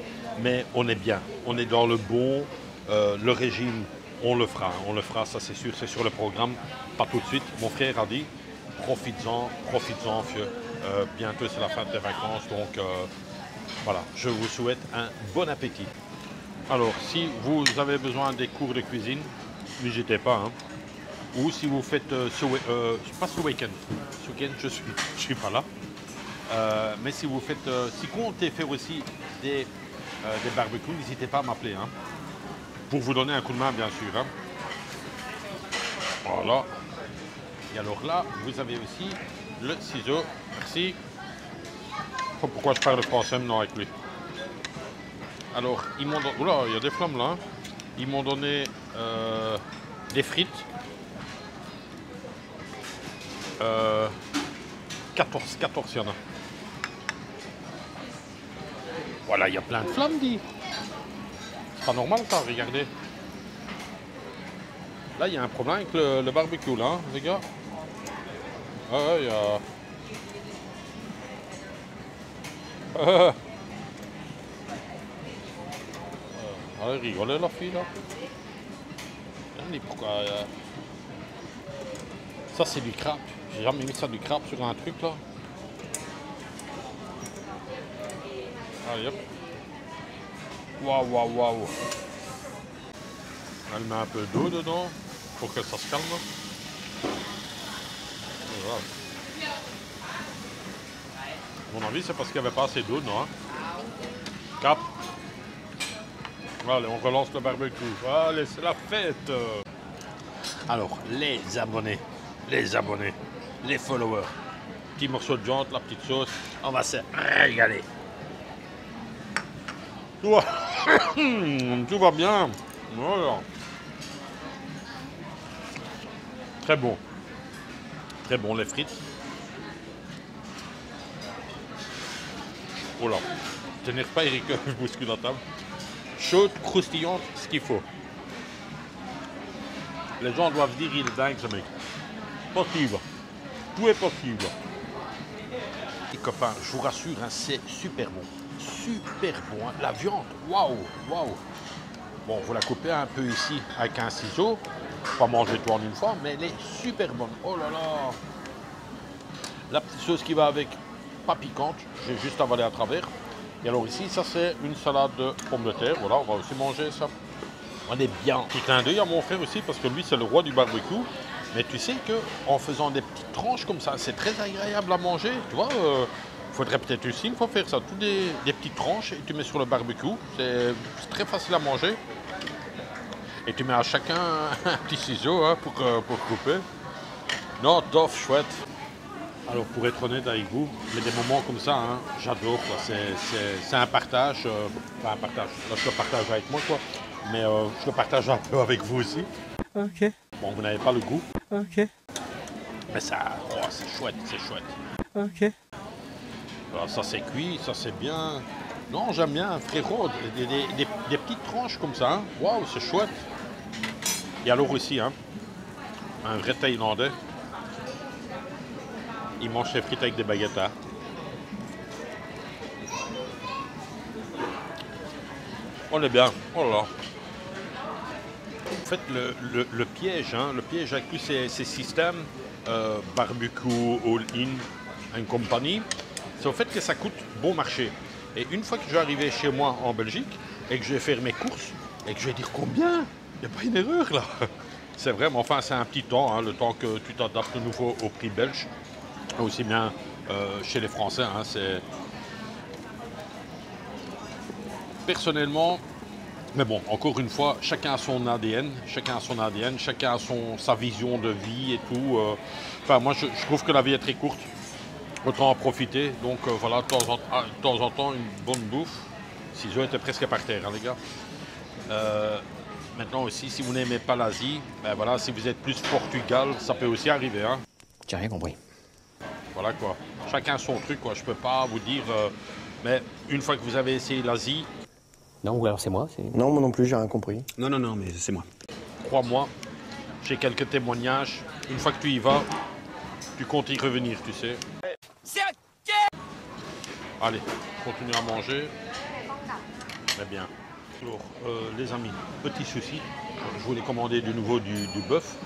Mais on est bien, on est dans le bon, le régime, on le fera, ça c'est sûr, c'est sur le programme, pas tout de suite. Mon frère a dit, profites-en, vieux. Bientôt c'est la fin des vacances, donc voilà, je vous souhaite un bon appétit. Alors, si vous avez besoin des cours de cuisine, n'hésitez pas, hein. Ou si vous faites, pas ce week-end, je suis pas là, mais si vous faites, si vous comptez faire aussi des barbecues, n'hésitez pas à m'appeler, hein, pour vous donner un coup de main, bien sûr. Hein. Voilà. Et alors là, vous avez aussi le ciseau. Merci. Oh, pourquoi je parle français maintenant avec lui? Alors, ils m'ont donné... Oula, il y a des flammes là. Hein. Ils m'ont donné des frites. 14, il y en a. Voilà, il y a plein de flammes, dit. C'est pas normal, ça, regardez. Là, il y a un problème avec le barbecue, là, hein, les gars. Ah ouais, il y a... Allez, rigolez, la fille, là. Pourquoi... Ça, c'est du crabe. J'ai jamais mis ça du crabe sur un truc, là. Allez, hop. Waouh, waouh, waouh. Elle met un peu d'eau dedans pour que ça se calme. Et voilà. À mon avis, c'est parce qu'il n'y avait pas assez d'eau, non hein? Cap. Allez, on relance le barbecue. Allez, c'est la fête. Alors, les abonnés, les followers. Petit morceau de viande, la petite sauce. On va se régaler. Tout va bien. Voilà. Très bon. Très bon, les frites. Oh là. T'énerve pas, Eric, je bouscule la table. Chaude, croustillante, ce qu'il faut. Les gens doivent dire, il est dingue ce mec. Possible. Tout est possible. Les copains, je vous rassure, hein, c'est super bon. Super bon. Hein. La viande, waouh, waouh. Bon, vous la coupez un peu ici avec un ciseau. Pas manger tout en une fois, mais elle est super bonne. Oh là là. La petite sauce qui va avec, pas piquante. J'ai juste avalé à travers. Et alors ici, ça c'est une salade de pommes de terre. Voilà, on va aussi manger ça. On est bien. Petit clin d'œil à mon frère aussi, parce que lui c'est le roi du barbecue. Mais tu sais qu'en faisant des petites tranches comme ça, c'est très agréable à manger. Tu vois, faudrait peut-être aussi une fois faire ça. Toutes des petites tranches et tu mets sur le barbecue. C'est très facile à manger. Et tu mets à chacun un petit ciseau hein, pour couper. Non, top, chouette. Alors pour être honnête avec vous, mais des moments comme ça, hein, j'adore. C'est un partage. Enfin un partage. Là je le partage avec moi quoi. Mais je le partage un peu avec vous aussi. Ok. Bon, vous n'avez pas le goût. Ok. Mais ça, oh, c'est chouette, c'est chouette. Ok. Alors, ça c'est cuit, ça c'est bien. Non, j'aime bien, frérot, des petites tranches comme ça. Hein. Waouh, c'est chouette. Et alors aussi, hein, un vrai Thaïlandais, il mange ses frites avec des baguettes. Hein. On est bien, oh là là. En fait, le piège, hein, le piège avec tous ces systèmes, barbecue, all-in, et compagnie, c'est au fait que ça coûte bon marché. Et une fois que je vais arriver chez moi en Belgique et que je vais faire mes courses et que je vais dire combien, il n'y a pas une erreur là. C'est vraiment, enfin c'est un petit temps, hein, le temps que tu t'adaptes de nouveau au prix belge. Aussi bien chez les Français, hein, c'est... Personnellement, mais bon, encore une fois, chacun a son ADN, chacun a sa vision de vie et tout. Enfin, moi, je trouve que la vie est très courte. Autant en profiter. Donc, voilà, de temps en temps, une bonne bouffe. Ciseaux étaient presque par terre, hein, les gars. Maintenant aussi, si vous n'aimez pas l'Asie, ben voilà, si vous êtes plus Portugal, ça peut aussi arriver. Hein. J'ai rien compris. Voilà, quoi. Chacun son truc, quoi. Je peux pas vous dire... mais une fois que vous avez essayé l'Asie... Non, ou alors c'est moi. Non, moi non plus, j'ai rien compris. Non, mais c'est moi. Crois-moi, j'ai quelques témoignages. Une fois que tu y vas, tu comptes y revenir, tu sais. Allez, continue à manger. Très bien. Alors, les amis, petit souci. Je voulais commander de nouveau du bœuf.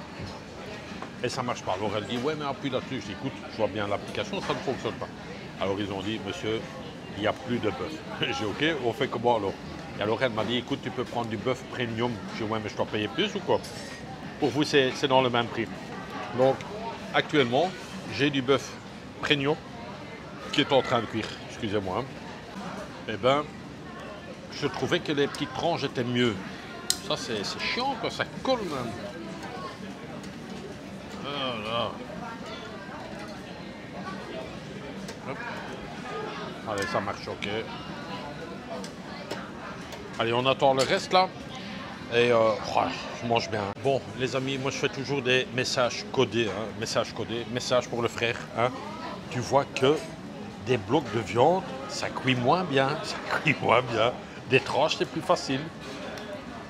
Et ça ne marche pas. Alors elle dit, ouais, mais appuie là-dessus. Je dis, écoute, je vois bien l'application, ça ne fonctionne pas. Alors ils ont dit, monsieur, il n'y a plus de bœuf. J'ai dit, ok, on fait comment alors? Et alors elle m'a dit, écoute, tu peux prendre du bœuf premium. J'ai dit, ouais, mais je dois payer plus ou quoi? Pour vous, c'est dans le même prix. Donc, actuellement, j'ai du bœuf premium qui est en train de cuire. Excusez-moi. Eh bien, je trouvais que les petites tranches étaient mieux. Ça, c'est chiant, quoi. Ça colle même. Voilà. Hop. Allez, ça marche, ok. Allez, on attend le reste, là. Et je mange bien. Bon, les amis, moi, je fais toujours des messages codés. Hein. Message pour le frère. Hein. Tu vois que des blocs de viande, ça cuit moins bien. Des tranches, c'est plus facile.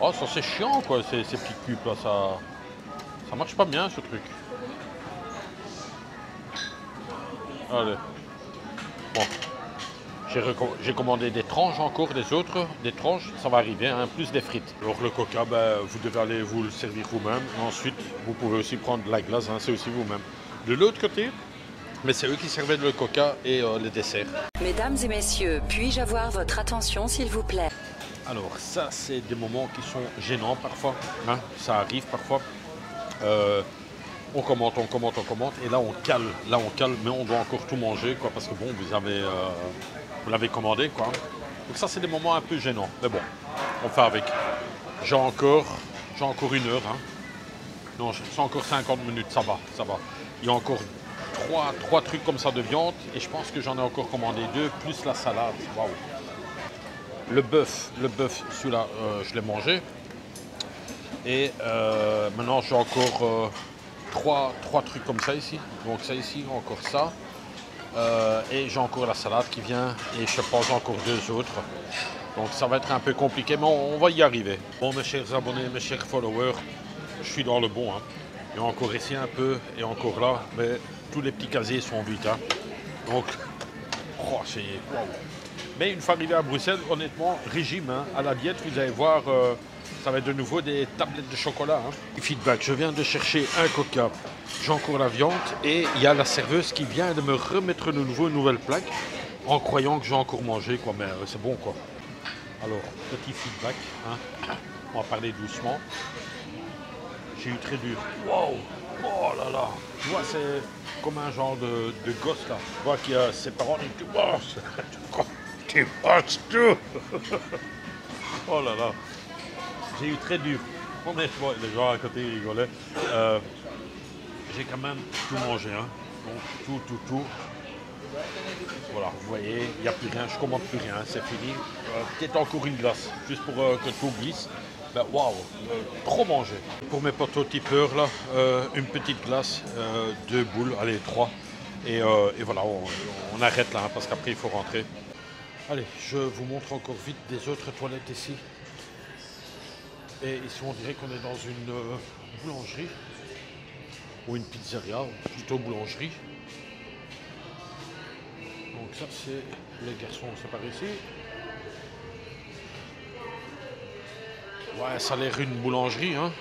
Oh, ça, c'est chiant, quoi, ces petits cubes, là. Ça marche pas bien, ce truc. Allez. Bon. J'ai commandé des tranches encore, des tranches, ça va arriver, hein, plus des frites. Alors le coca, ben, vous devez aller vous le servir vous-même. Ensuite, vous pouvez aussi prendre de la glace, hein, c'est aussi vous-même. De l'autre côté, mais c'est eux qui servaient le coca et les desserts. Mesdames et messieurs, puis-je avoir votre attention, s'il vous plaît? Alors ça, c'est des moments qui sont gênants parfois, hein, ça arrive parfois. On commente, et là on cale, mais on doit encore tout manger, quoi, parce que bon, vous l'avez commandé, quoi. Donc ça, c'est des moments un peu gênants, mais bon, on fait avec. J'ai encore 1 heure, hein. Non, c'est encore 50 minutes, ça va. Il y a encore trois trucs comme ça de viande, et je pense que j'en ai encore commandé 2, plus la salade, waouh. Le bœuf, celui-là, je l'ai mangé. Et maintenant, j'ai encore 3 trucs comme ça ici. Donc ça ici, encore ça. Et j'ai encore la salade qui vient. Et je pense encore 2 autres. Donc ça va être un peu compliqué, mais on va y arriver. Bon, mes chers abonnés, mes chers followers, je suis dans le bon. Hein. Il y a encore ici un peu, et encore là. Mais tous les petits casiers sont vides. Hein. Donc, oh, c'est... Wow. Mais une fois arrivé à Bruxelles, honnêtement, régime, hein, à la diète, vous allez voir, ça va être de nouveau des tablettes de chocolat. Hein. Feedback, je viens de chercher un coca, j'ai encore la viande et il y a la serveuse qui vient de me remettre de nouveau une nouvelle plaque en croyant que j'ai encore mangé, quoi, mais c'est bon, quoi. Alors, petit feedback, hein. On va parler doucement. J'ai eu très dur. Wow! Oh là là! Tu vois, c'est comme un genre de gosse, là. Tu vois qu'il y a ses parents qui disent oh, tu manges tout. Oh là là, j'ai eu très dur. Honnêtement, les gens à côté rigolaient. J'ai quand même tout mangé, hein. Donc tout. Voilà, vous voyez, il n'y a plus rien, je ne commande plus rien, c'est fini. Peut-être encore une glace, juste pour que tout glisse. Ben waouh, trop mangé. Pour mes potos tipeurs là, une petite glace, 2 boules, allez 3. Et voilà, on arrête là, hein, parce qu'après il faut rentrer. Allez, je vous montre encore vite des autres toilettes ici. Et ici, on dirait qu'on est dans une boulangerie. Ou une pizzeria, ou plutôt boulangerie. Donc ça, c'est les garçons, c'est par ici. Ouais, ça a l'air une boulangerie, hein.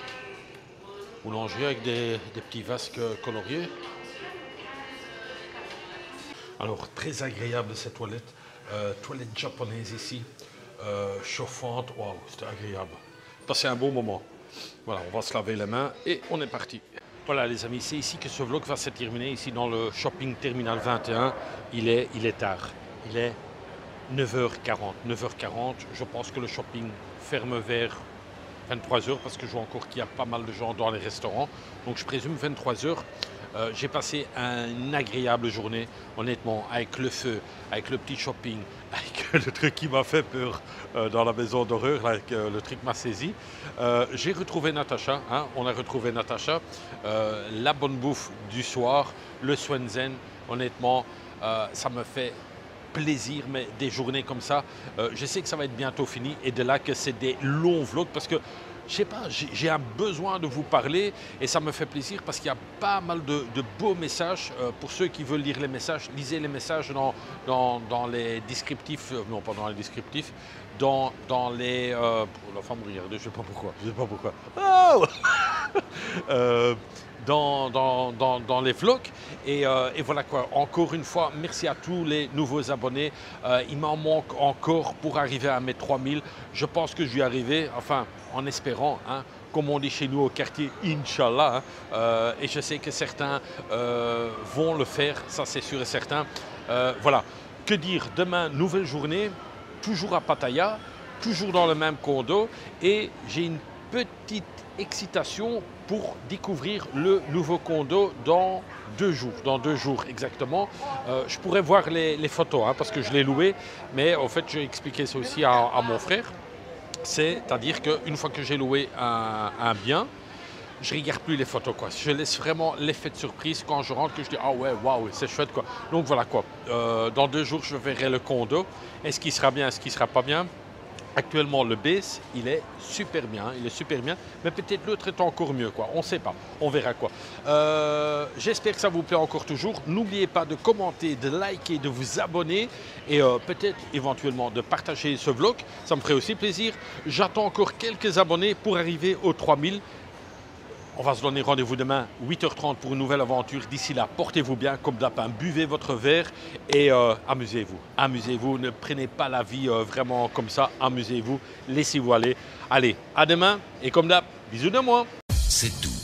Boulangerie avec des petits vases coloriés. Alors, très agréable cette toilette. Toilette japonaise ici, chauffante, waouh, c'était agréable. Passer un bon moment. Voilà, on va se laver les mains et on est parti. Voilà les amis, c'est ici que ce vlog va se terminer, ici dans le shopping terminal 21. Il est tard, il est 9h40. 9h40, je pense que le shopping ferme vers 23h parce que je vois encore qu'il y a pas mal de gens dans les restaurants. Donc je présume 23h. J'ai passé une agréable journée, honnêtement, avec le feu, avec le petit shopping, avec le truc qui m'a fait peur dans la maison d'horreur, avec le truc m'a saisi. J'ai retrouvé Natacha, hein, on a retrouvé Natacha, la bonne bouffe du soir, le Swensen, honnêtement, ça me fait plaisir, mais des journées comme ça, je sais que ça va être bientôt fini et de là que c'est des longs vlogs parce que je sais pas, j'ai un besoin de vous parler et ça me fait plaisir parce qu'il y a pas mal de beaux messages. Pour ceux qui veulent lire les messages, lisez les messages dans les descriptifs, non pas dans les descriptifs, dans les... la femme regarde, je sais pas pourquoi. Oh dans les vlogs et voilà quoi, encore une fois merci à tous les nouveaux abonnés, il m'en manque encore pour arriver à mes 3000, je pense que je vais y arriver, enfin en espérant, hein, comme on dit chez nous au quartier, Inch'Allah, hein, et je sais que certains vont le faire, ça c'est sûr et certain. Voilà, que dire, demain nouvelle journée, toujours à Pattaya, toujours dans le même condo et j'ai une petite excitation pour découvrir le nouveau condo dans 2 jours exactement. Je pourrais voir les photos hein, parce que je l'ai loué, mais en fait j'ai expliqué ça aussi à mon frère. C'est-à-dire qu'une fois que j'ai loué un bien, je ne regarde plus les photos, quoi. Je laisse vraiment l'effet de surprise quand je rentre, que je dis ah ouais, waouh, c'est chouette, quoi. Donc voilà quoi. Dans 2 jours, je verrai le condo. Est-ce qu'il sera bien, est-ce qu'il ne sera pas bien? Actuellement, le base, il est super bien, mais peut-être l'autre est encore mieux, quoi. On ne sait pas, on verra quoi. J'espère que ça vous plaît encore toujours. N'oubliez pas de commenter, de liker, de vous abonner et peut-être éventuellement de partager ce vlog. Ça me ferait aussi plaisir. J'attends encore quelques abonnés pour arriver aux 3000. On va se donner rendez-vous demain, 8h30 pour une nouvelle aventure. D'ici là, portez-vous bien comme d'hab, buvez votre verre et amusez-vous. Amusez-vous, ne prenez pas la vie vraiment comme ça. Amusez-vous, laissez-vous aller. Allez, à demain et comme d'hab, bisous de moi. C'est tout.